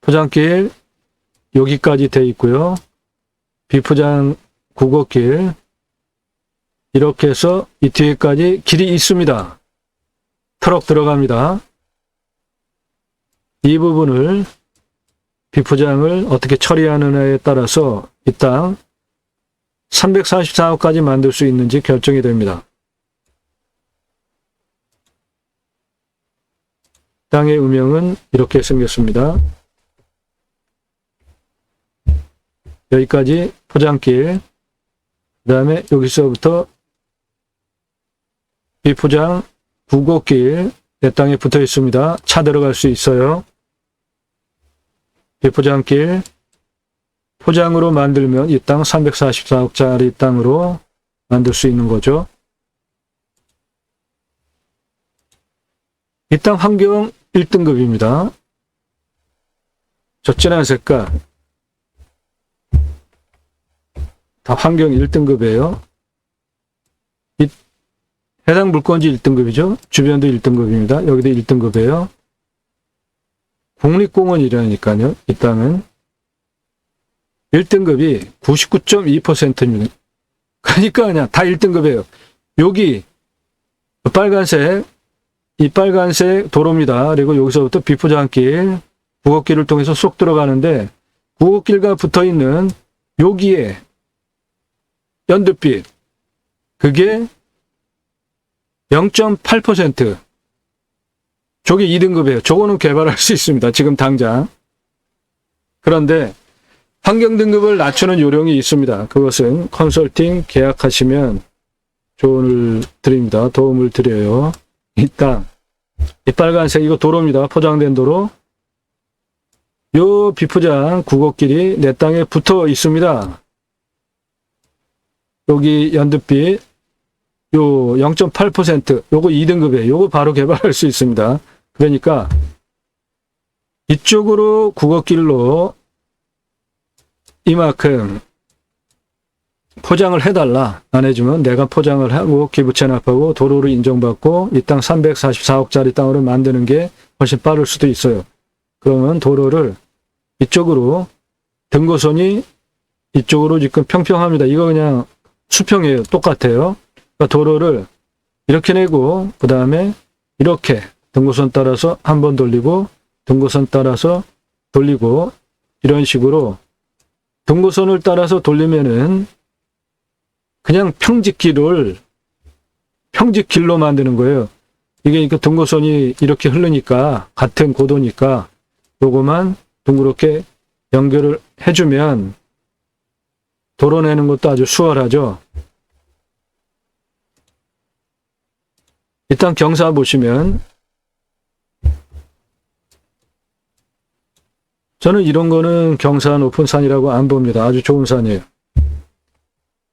S1: 포장길 여기까지 돼 있고요. 비포장 국어길 이렇게 해서 이 뒤에까지 길이 있습니다. 트럭 들어갑니다. 이 부분을 비포장을 어떻게 처리하느냐에 따라서 이 땅 344억까지 만들 수 있는지 결정이 됩니다. 땅의 음영은 이렇게 생겼습니다. 여기까지 포장길, 그 다음에 여기서부터 비포장 국어길 내 땅에 붙어 있습니다. 차 들어갈 수 있어요. 비포장길 포장으로 만들면 이 땅 344억짜리 땅으로 만들 수 있는 거죠. 이 땅 환경 1등급입니다. 저 진한 색깔 다 환경 1등급이에요. 해당 물건지 1등급이죠. 주변도 1등급입니다. 여기도 1등급이에요. 국립공원이라니까요. 이 땅은 1등급이 99.2%입니다. 그러니까 그냥 다 1등급이에요. 여기 빨간색 이 빨간색 도로입니다. 그리고 여기서부터 비포장길 국어길을 통해서 쏙 들어가는데 국어길과 붙어있는 여기에 연두빛 그게 0.8% 저게 2등급이에요. 저거는 개발할 수 있습니다. 지금 당장. 그런데 환경 등급을 낮추는 요령이 있습니다. 그것은 컨설팅 계약하시면 조언을 드립니다. 도움을 드려요. 이 땅 이 빨간색 이거 도로입니다. 포장된 도로. 요 비포장 국어길이 내 땅에 붙어 있습니다. 여기 연두빛 요 0.8% 요거 2등급이에요. 요거 바로 개발할 수 있습니다. 그러니까 이쪽으로 국어길로 이만큼 포장을 해달라. 안 해주면 내가 포장을 하고 기부 체납하고 도로를 인정받고 이 땅 344억짜리 땅으로 만드는 게 훨씬 빠를 수도 있어요. 그러면 도로를 이쪽으로 등고선이 이쪽으로 지금 평평합니다. 이거 그냥 수평이에요. 똑같아요. 그러니까 도로를 이렇게 내고 그 다음에 이렇게 등고선 따라서 한 번 돌리고 등고선 따라서 돌리고 이런 식으로 등고선을 따라서 돌리면은 그냥 평직길로 만드는 거예요. 이게 그러니까 등고선이 이렇게 흐르니까 같은 고도니까 요거만 둥그렇게 연결을 해주면 도로 내는 것도 아주 수월하죠. 일단 경사 보시면 저는 이런 거는 경사 높은 산이라고 안 봅니다. 아주 좋은 산이에요.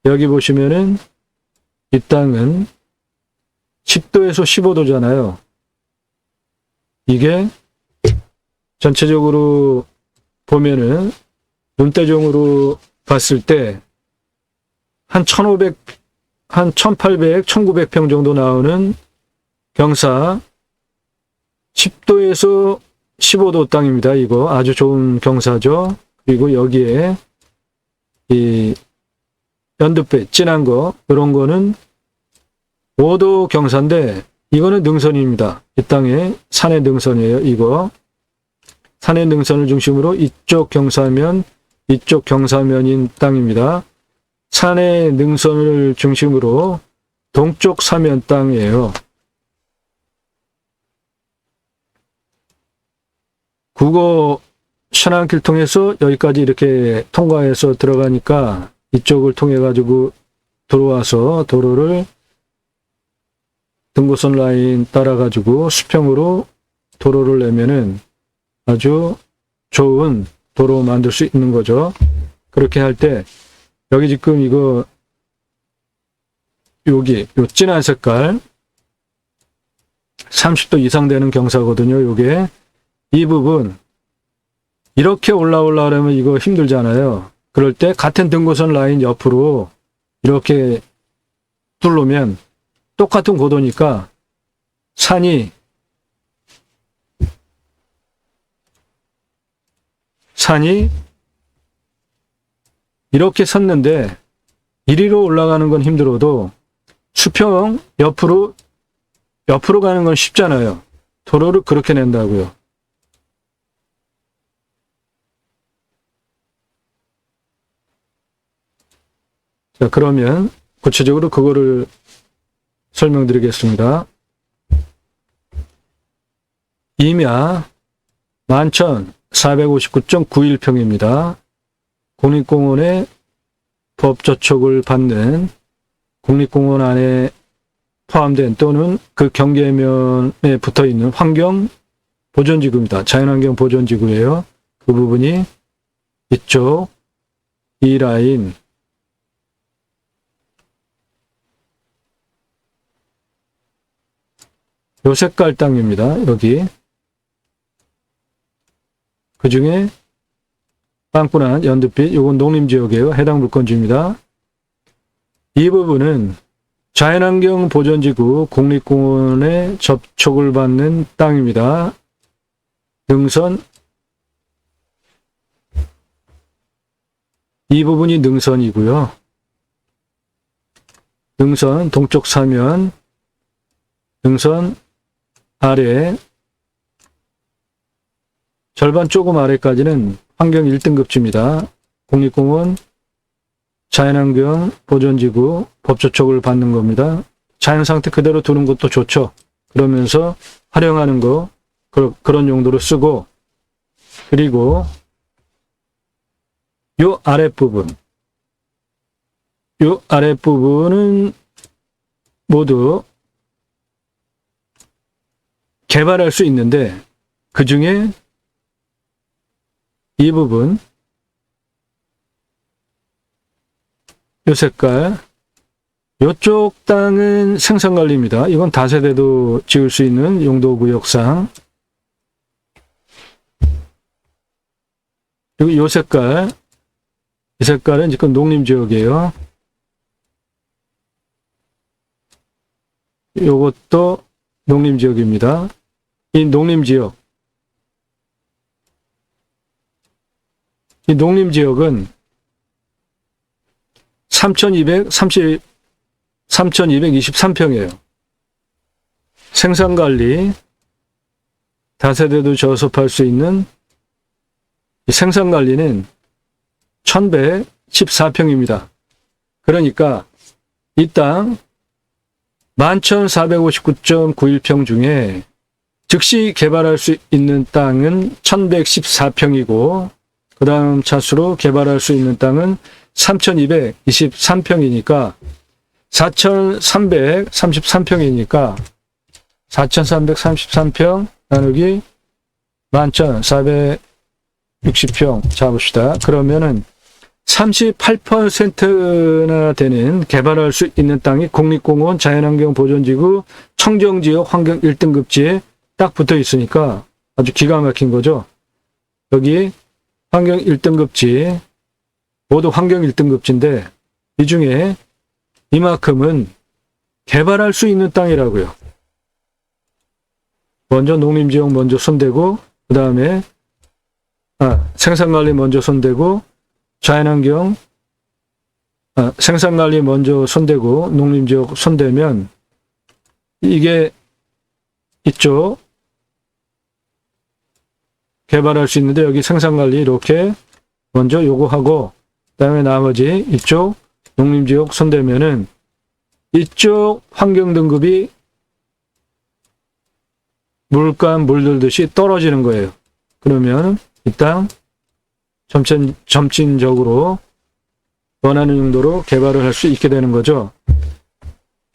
S1: 여기 보시면은 이 땅은 10도에서 15도잖아요. 이게 전체적으로 보면은 눈대중으로 봤을 때 한 1500, 한 1800, 1900평 정도 나오는 경사 10도에서 15도 땅입니다. 이거 아주 좋은 경사죠. 그리고 여기에 이 연두빛 진한 거 이런 거는 5도 경사인데 이거는 능선입니다. 이 땅에 산의 능선이에요. 이거 산의 능선을 중심으로 이쪽 경사면 이쪽 경사면인 땅입니다. 산의 능선을 중심으로 동쪽 사면 땅이에요. 국어 신안길 통해서 여기까지 이렇게 통과해서 들어가니까 이쪽을 통해 가지고 들어와서 도로를 등고선 라인 따라 가지고 수평으로 도로를 내면은 아주 좋은 도로 만들 수 있는 거죠. 그렇게 할 때 여기 지금 이거 여기 요 진한 색깔 30도 이상 되는 경사거든요. 요게 이 부분 이렇게 올라오려면 이거 힘들잖아요. 그럴 때 같은 등고선 라인 옆으로 이렇게 뚫으면 똑같은 고도니까 산이 이렇게 섰는데 이리로 올라가는 건 힘들어도 수평 옆으로 가는 건 쉽잖아요. 도로를 그렇게 낸다고요. 자, 그러면 구체적으로 그거를 설명드리겠습니다. 임야 11,459.91평입니다. 국립공원에 법저촉을 받는 국립공원 안에 포함된 또는 그 경계면에 붙어있는 환경보존지구입니다. 자연환경 보존지구예요. 그 부분이 이쪽 이 라인 요 색깔 땅입니다. 여기 그 중에 빵꾸난 연두빛 요건 농림지역이에요. 해당 물권지입니다. 이 부분은 자연환경 보존지구 국립공원에 접촉을 받는 땅입니다. 능선 이 부분이 능선이고요. 능선 동쪽 사면 능선 아래 절반 조금 아래까지는 환경 1등급지입니다. 국립공원 자연환경 보존지구 법조촉을 받는 겁니다. 자연상태 그대로 두는 것도 좋죠. 그러면서 활용하는 거 그런 용도로 쓰고 그리고 요 아랫부분은 모두 개발할 수 있는데 그 중에 이 부분, 요 색깔, 요쪽 땅은 생산관리입니다. 이건 다세대도 지을 수 있는 용도구역상. 그리고 요 색깔, 이 색깔은 지금 농림지역이에요. 요것도 농림지역입니다. 이 농림지역은 3,223평이에요. 생산관리, 다세대도 저습할 수 있는 생산관리는 1,114평입니다. 그러니까 이 땅 11,459.91평 중에 즉시 개발할 수 있는 땅은 1,114평이고 그 다음 차수로 개발할 수 있는 땅은 3,223평이니까 4,333평이니까 4,333평 나누기 11,460평 잡읍시다. 그러면은 38%나 되는 개발할 수 있는 땅이 국립공원, 자연환경 보존지구, 청정지역 환경 1등급지에 딱 붙어 있으니까 아주 기가 막힌 거죠. 여기 환경 1등급지, 모두 환경 1등급지인데 이 중에 이만큼은 개발할 수 있는 땅이라고요. 먼저 농림지역 먼저 손대고 그 다음에 생산관리 먼저 손대고 자연환경, 생산관리 먼저 손대고 농림지역 손대면 이게 이쪽 개발할 수 있는데 여기 생산관리 이렇게 먼저 요구하고 그 다음에 나머지 이쪽 농림지역 손대면은 이쪽 환경등급이 물감 물들듯이 떨어지는 거예요. 그러면 이 땅 점진적으로 원하는 용도로 개발을 할 수 있게 되는 거죠.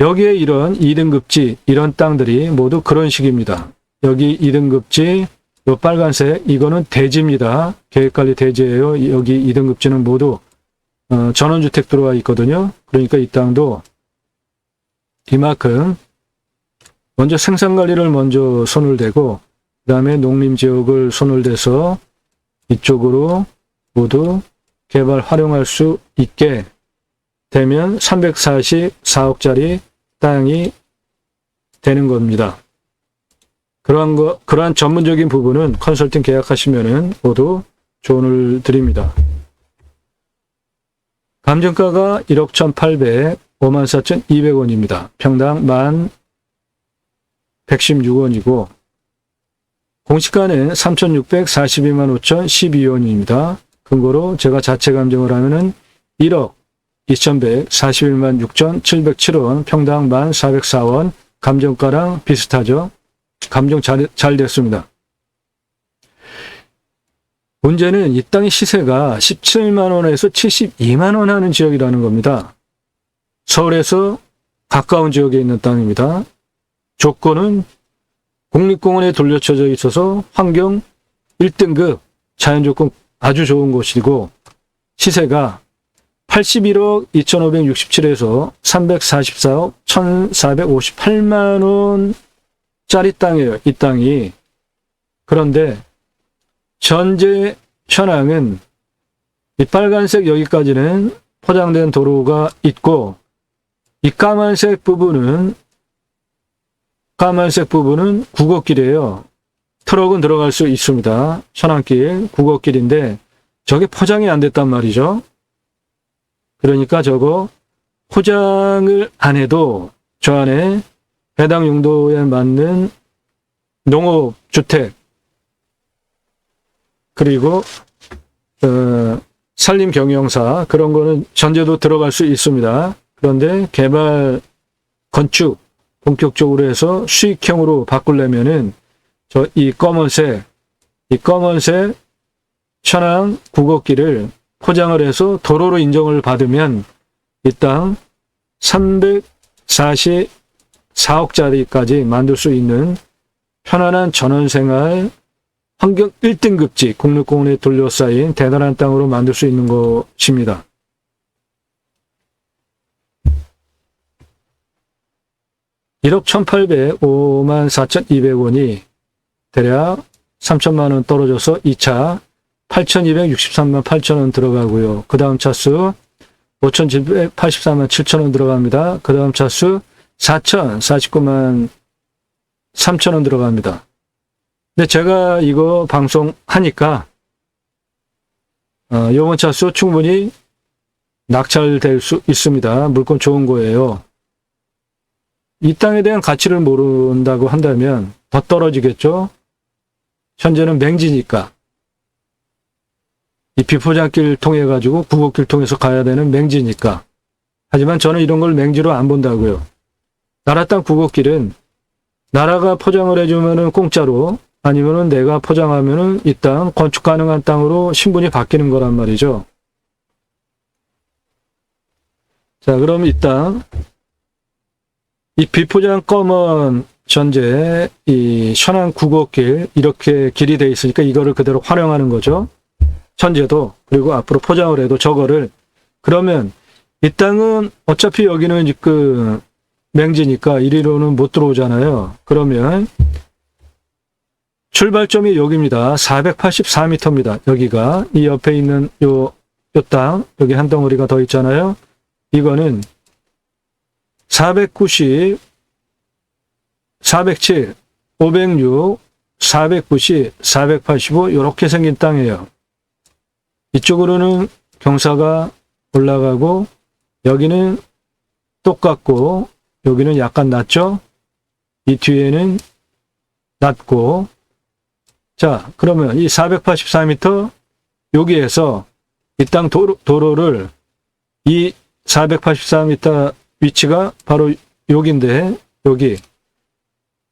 S1: 여기에 이런 2등급지, 이런 땅들이 모두 그런 식입니다. 여기 2등급지, 요 빨간색, 이거는 대지입니다. 계획관리 대지예요. 여기 2등급지는 모두 전원주택 들어와 있거든요. 그러니까 이 땅도 이만큼 먼저 생산관리를 먼저 손을 대고 그 다음에 농림지역을 손을 대서 이쪽으로 모두 개발 활용할 수 있게 되면 344억짜리 땅이 되는 겁니다. 그러한 전문적인 부분은 컨설팅 계약하시면은 모두 조언을 드립니다. 감정가가 1억 1,800, 54,200원입니다. 평당 1,116원이고 공시가는 3,642만 5,012원입니다. 근거로 제가 자체 감정을 하면은 1억 2,141만 6,707원, 평당 1,404원, 감정가랑 비슷하죠. 감정 잘 됐습니다. 문제는 이 땅의 시세가 17만 원에서 72만 원 하는 지역이라는 겁니다. 서울에서 가까운 지역에 있는 땅입니다. 조건은 국립공원에 돌려쳐져 있어서 환경 1등급 자연조건 아주 좋은 곳이고 시세가 81억 2,567에서 344억 1,458만 원짜리 땅이에요. 이 땅이. 그런데 전제 현황은 이 빨간색 여기까지는 포장된 도로가 있고 이 까만색 부분은 국어길이에요. 트럭은 들어갈 수 있습니다. 현황길, 국어길인데 저게 포장이 안 됐단 말이죠. 그러니까 저거 포장을 안 해도 저 안에 해당 용도에 맞는 농업주택 그리고 산림경영사 그런 거는 전제도 들어갈 수 있습니다. 그런데 개발, 건축 본격적으로 해서 수익형으로 바꾸려면은 이 검은색 현황 국어길을 포장을 해서 도로로 인정을 받으면 이 땅 344억짜리까지 만들 수 있는 편안한 전원생활, 환경 1등급지 국립공원에 둘러싸인 대단한 땅으로 만들 수 있는 것입니다. (1억 1,805만 4,200원이) 대략 3천만 원 떨어져서 2차 8,263만 8천원 들어가고요. 그 다음 차수 5,784만 7천원 들어갑니다. 그 다음 차수 4,049만 3천원 들어갑니다. 근데 제가 이거 방송하니까 요번 차수 충분히 낙찰될 수 있습니다. 물건 좋은 거예요. 이 땅에 대한 가치를 모른다고 한다면 더 떨어지겠죠. 현재는 맹지니까 이 비포장길 통해 가지고 구곡길 통해서 가야 되는 맹지니까. 하지만 저는 이런 걸 맹지로 안 본다고요. 나라 땅 구곡길은 나라가 포장을 해주면은 공짜로, 아니면은 내가 포장하면은 이 땅 건축 가능한 땅으로 신분이 바뀌는 거란 말이죠. 자, 그럼 이 땅, 이 비포장 검은 전제 이 현안 구곡길 이렇게 길이 돼 있으니까 이거를 그대로 활용하는 거죠. 현재도. 그리고 앞으로 포장을 해도 저거를. 그러면 이 땅은 어차피 여기는 지금 맹지니까 이리로는 못 들어오잖아요. 그러면 출발점이 여기입니다. 484m입니다. 여기가 이 옆에 있는 요 땅, 여기 한 덩어리가 더 있잖아요. 이거는 490, 407, 506, 490, 485 이렇게 생긴 땅이에요. 이쪽으로는 경사가 올라가고 여기는 똑같고 여기는 약간 낮죠? 이 뒤에는 낮고. 자, 그러면 이 484m 여기에서 이 땅 도로를 이 484m 위치가 바로 여기인데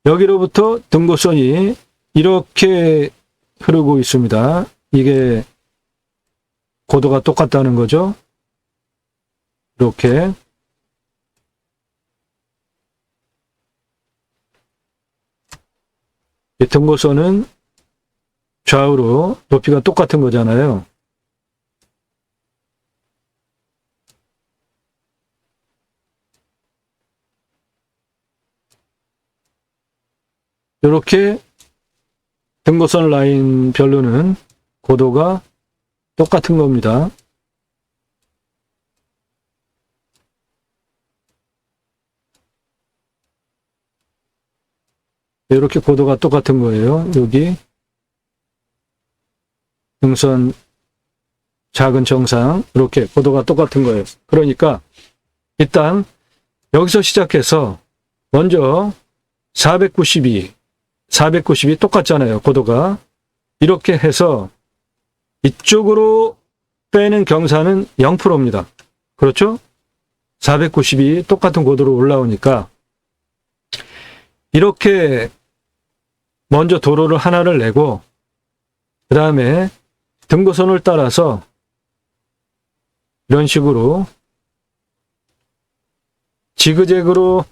S1: 여기로부터 등고선이 이렇게 흐르고 있습니다. 이게 고도가 똑같다는 거죠. 이렇게. 이 등고선은 좌우로 높이가 똑같은 거잖아요. 이렇게 등고선 라인 별로는 고도가 똑같은 겁니다. 이렇게 고도가 똑같은 거예요. 여기 등선 작은 정상 이렇게 고도가 똑같은 거예요. 그러니까 일단 여기서 시작해서 먼저 492 똑같잖아요. 고도가. 이렇게 해서 이쪽으로 빼는 경사는 0%입니다. 그렇죠? 492 똑같은 고도로 올라오니까 이렇게 먼저 도로를 하나를 내고 그 다음에 등고선을 따라서 이런 식으로 지그재그로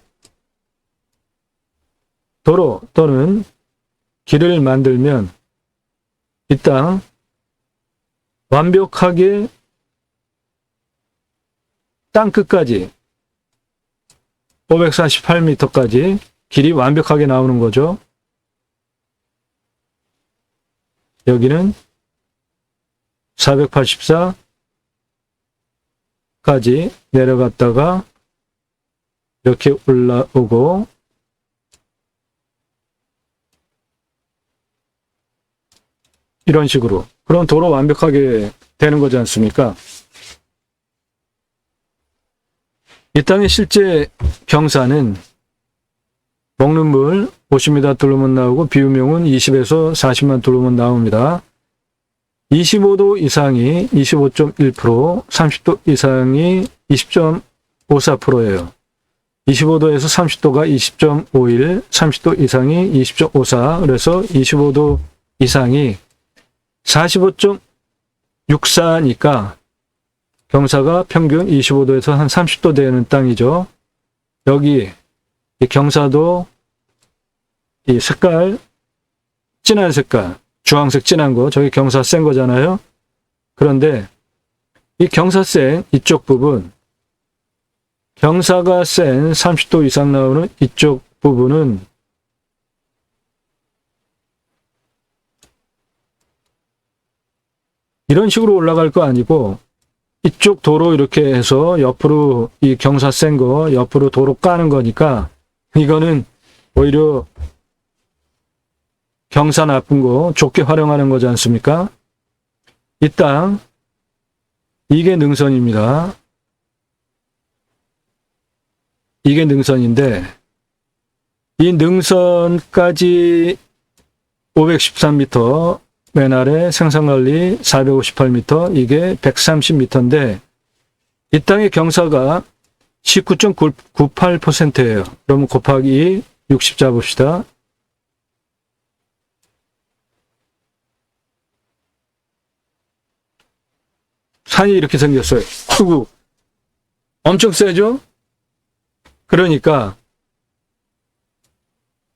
S1: 도로 또는 길을 만들면 이 땅 완벽하게 땅 끝까지 548m까지 길이 완벽하게 나오는 거죠. 여기는 484까지 내려갔다가 이렇게 올라오고 이런 식으로. 그럼 도로 완벽하게 되는 거지 않습니까? 이 땅의 실제 경사는 먹는 물 50m 뚫으면 나오고 비유명은 20에서 40만 뚫으면 나옵니다. 25도 이상이 25.1%, 30도 이상이 20.54%예요. 25도에서 30도가 20.51, 30도 이상이 20.54, 그래서 25도 이상이 45.64니까 경사가 평균 25도에서 한 30도 되는 땅이죠. 여기 이 경사도 이 색깔 진한 색깔, 주황색 진한 거, 저게 경사센 거잖아요. 그런데 이 경사센 이쪽 부분, 경사가 센 30도 이상 나오는 이쪽 부분은 이런 식으로 올라갈 거 아니고 이쪽 도로 이렇게 해서 옆으로 이 경사 센 거 옆으로 도로 까는 거니까 이거는 오히려 경사 나쁜 거 좋게 활용하는 거지 않습니까? 이 땅, 이게 능선입니다. 이게 능선인데 이 능선까지 513m, 맨 아래 생산관리 458m, 이게 130m인데 이 땅의 경사가 19.98%예요. 그러면 곱하기 60 잡읍시다. 산이 이렇게 생겼어요. 크고 엄청 세죠? 그러니까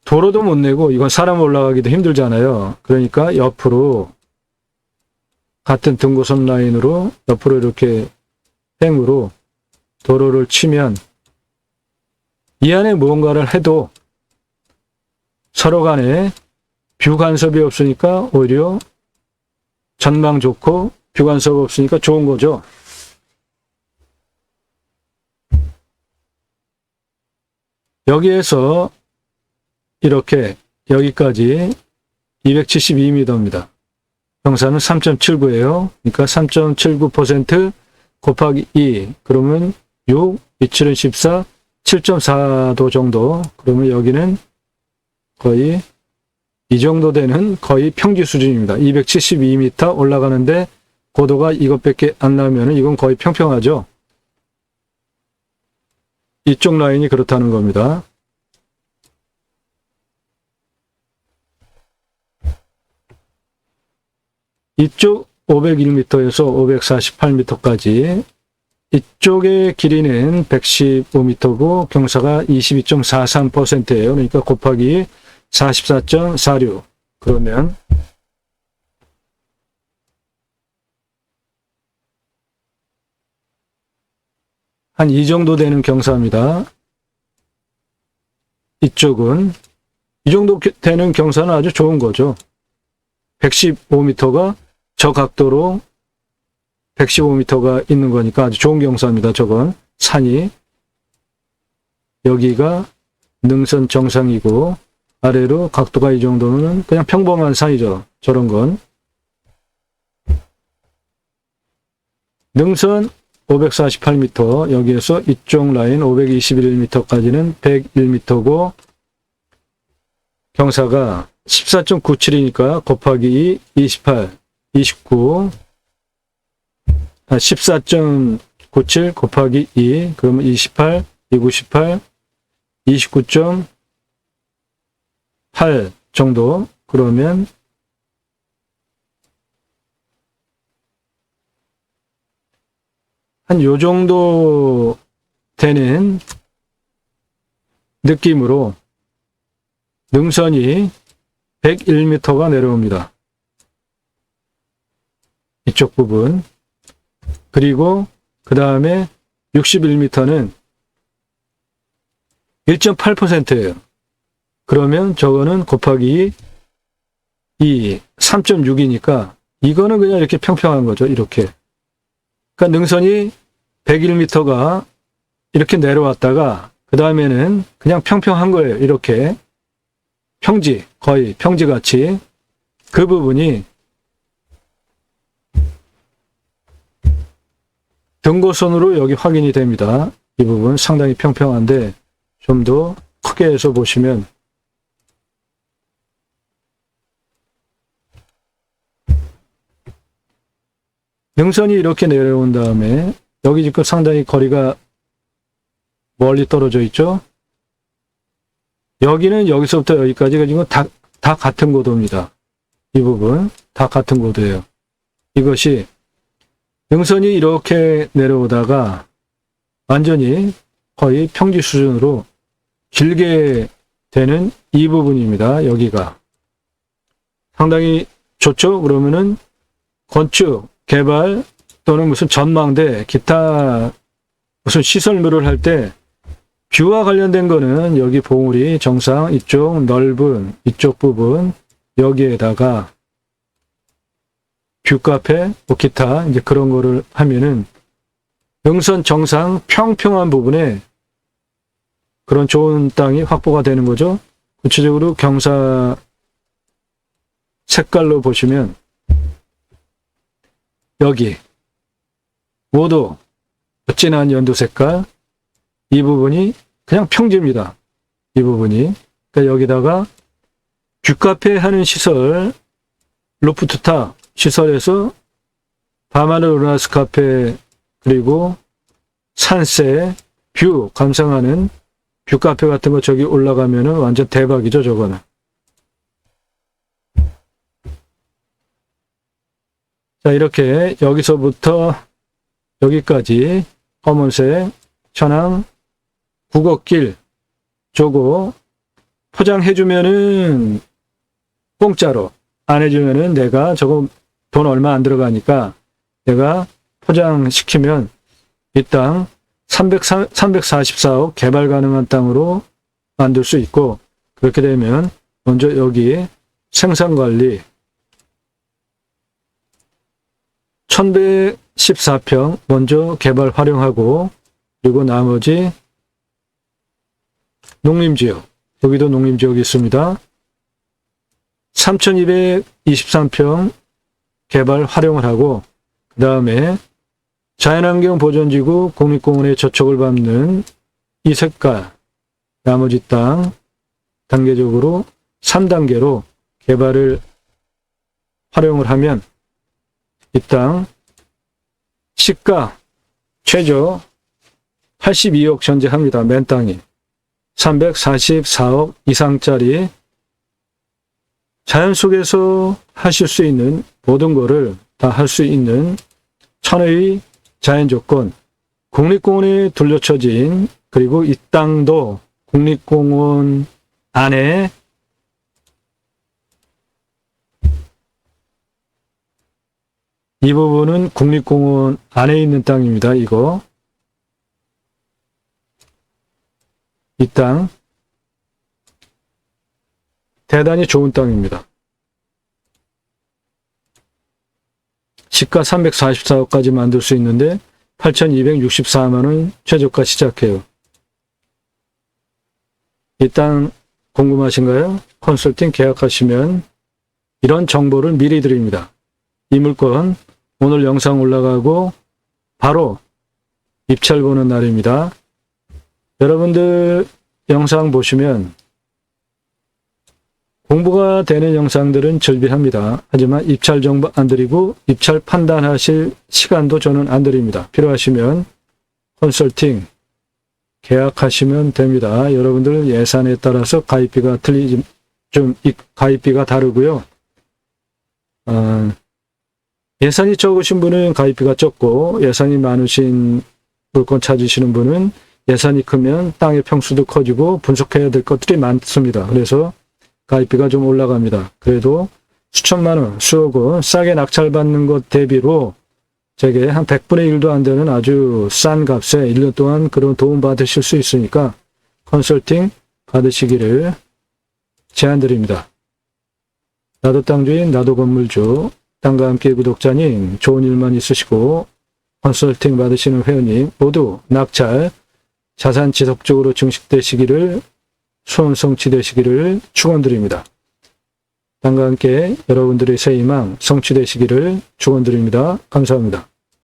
S1: 도로도 못 내고 이건 사람 올라가기도 힘들잖아요. 그러니까 옆으로 같은 등고선 라인으로 옆으로 이렇게 행으로 도로를 치면 이 안에 무언가를 해도 서로 간에 뷰 간섭이 없으니까 오히려 전망 좋고 뷰 간섭 없으니까 좋은 거죠. 여기에서 이렇게 여기까지 272m입니다. 경사는 3.79예요. 그러니까 3.79% 곱하기 2, 그러면 6, 27은 14, 7.4도 정도. 그러면 여기는 거의 이 정도 되는 거의 평지 수준입니다. 272m 올라가는데 고도가 이것밖에 안 나면 이건 거의 평평하죠. 이쪽 라인이 그렇다는 겁니다. 이쪽 501m에서 548m까지 이쪽의 길이는 115m고 경사가 22.43%예요. 그러니까 곱하기 44.46. 그러면 한 이 정도 되는 경사입니다. 이쪽은 이 정도 되는 경사는 아주 좋은 거죠. 115m가 저 각도로 115m가 있는 거니까 아주 좋은 경사입니다. 저건 산이. 여기가 능선 정상이고 아래로 각도가 이 정도면 그냥 평범한 산이죠. 저런 건. 능선 548m, 여기에서 이쪽 라인 521m까지는 101m고 경사가 14.97이니까 곱하기 28, 29, 14.97 곱하기 2, 그러면 28, 298, 29.8 정도. 그러면 한 요 정도 되는 느낌으로 능선이 101m가 내려옵니다. 이쪽 부분. 그리고 그 다음에 61m는 1.8%예요. 그러면 저거는 곱하기 2, 3.6이니까 이거는 그냥 이렇게 평평한 거죠. 이렇게. 그러니까 능선이 101m가 이렇게 내려왔다가 그 다음에는 그냥 평평한 거예요. 이렇게. 평지, 거의 평지같이. 그 부분이 등고선으로 여기 확인이 됩니다. 이 부분 상당히 평평한데 좀 더 크게 해서 보시면 능선이 이렇게 내려온 다음에 여기 지금 상당히 거리가 멀리 떨어져 있죠. 여기는 여기서부터 여기까지가 지금 다 같은 고도입니다. 이 부분 다 같은 고도예요. 이것이 능선이 이렇게 내려오다가 완전히 거의 평지 수준으로 길게 되는 이 부분입니다. 여기가. 상당히 좋죠. 그러면은 건축, 개발 또는 무슨 전망대, 기타 무슨 시설물을 할 때 뷰와 관련된 거는 여기 봉우리 정상 이쪽 넓은 이쪽 부분 여기에다가 뷰카페, 뭐 기타 이제 그런 거를 하면은 능선 정상 평평한 부분에 그런 좋은 땅이 확보가 되는 거죠. 구체적으로 경사 색깔로 보시면 여기 모두 진한 연두 색깔 이 부분이 그냥 평지입니다. 이 부분이 그러니까 여기다가 뷰카페 하는 시설 로프트탑 시설에서 바마르 루나스 카페 그리고 산세 뷰 감상하는 뷰카페 같은 거 저기 올라가면은 완전 대박이죠. 저거는 자 이렇게 여기서부터 여기까지 검은색 천왕 국어길 저거 포장해주면은 공짜로 안 해주면은 내가 저거 돈 얼마 안 들어가니까 내가 포장시키면 이 땅 344억 개발 가능한 땅으로 만들 수 있고 그렇게 되면 먼저 여기 생산관리 1114평 먼저 개발 활용하고 그리고 나머지 농림지역 여기도 농림지역이 있습니다. 3223평 개발 활용을 하고 그 다음에 자연환경 보전지구 국립공원의 저촉을 밟는 이 색깔 나머지 땅 단계적으로 3단계로 개발을 활용을 하면 이 땅 시가 최저 82억 전제합니다. 맨 땅이 344억 이상짜리 자연 속에서 하실 수 있는 모든 거를 다 할 수 있는 천혜의 자연 조건 국립공원에 둘러쳐진 그리고 이 땅도 국립공원 안에 이 부분은 국립공원 안에 있는 땅입니다. 이거 이 땅 대단히 좋은 땅입니다. 시가 344억까지 만들 수 있는데 8,264만원 최저가 시작해요. 이 땅 궁금하신가요? 컨설팅 계약하시면 이런 정보를 미리 드립니다. 이 물건 오늘 영상 올라가고 바로 입찰 보는 날입니다. 여러분들 영상 보시면 공부가 되는 영상들은 절비합니다. 하지만 입찰 정보 안 드리고 입찰 판단하실 시간도 저는 안 드립니다. 필요하시면 컨설팅 계약하시면 됩니다. 여러분들 예산에 따라서 가입비가 가입비가 다르고요. 예산이 적으신 분은 가입비가 적고 예산이 많으신 물건 찾으시는 분은 예산이 크면 땅의 평수도 커지고 분석해야 될 것들이 많습니다. 그래서 가입비가 좀 올라갑니다. 그래도 수천만 원, 수억 원 싸게 낙찰받는 것 대비로 제게 한 100분의 1도 안 되는 아주 싼 값에 1년 동안 그런 도움 받으실 수 있으니까 컨설팅 받으시기를 제안드립니다. 나도 땅주인, 나도 건물주, 땅과 함께 구독자님, 좋은 일만 있으시고 컨설팅 받으시는 회원님 모두 낙찰, 자산 지속적으로 증식되시기를 소원 성취되시기를 축원드립니다. 땅과 함께 여러분들의 새 희망 성취되시기를 축원드립니다. 감사합니다.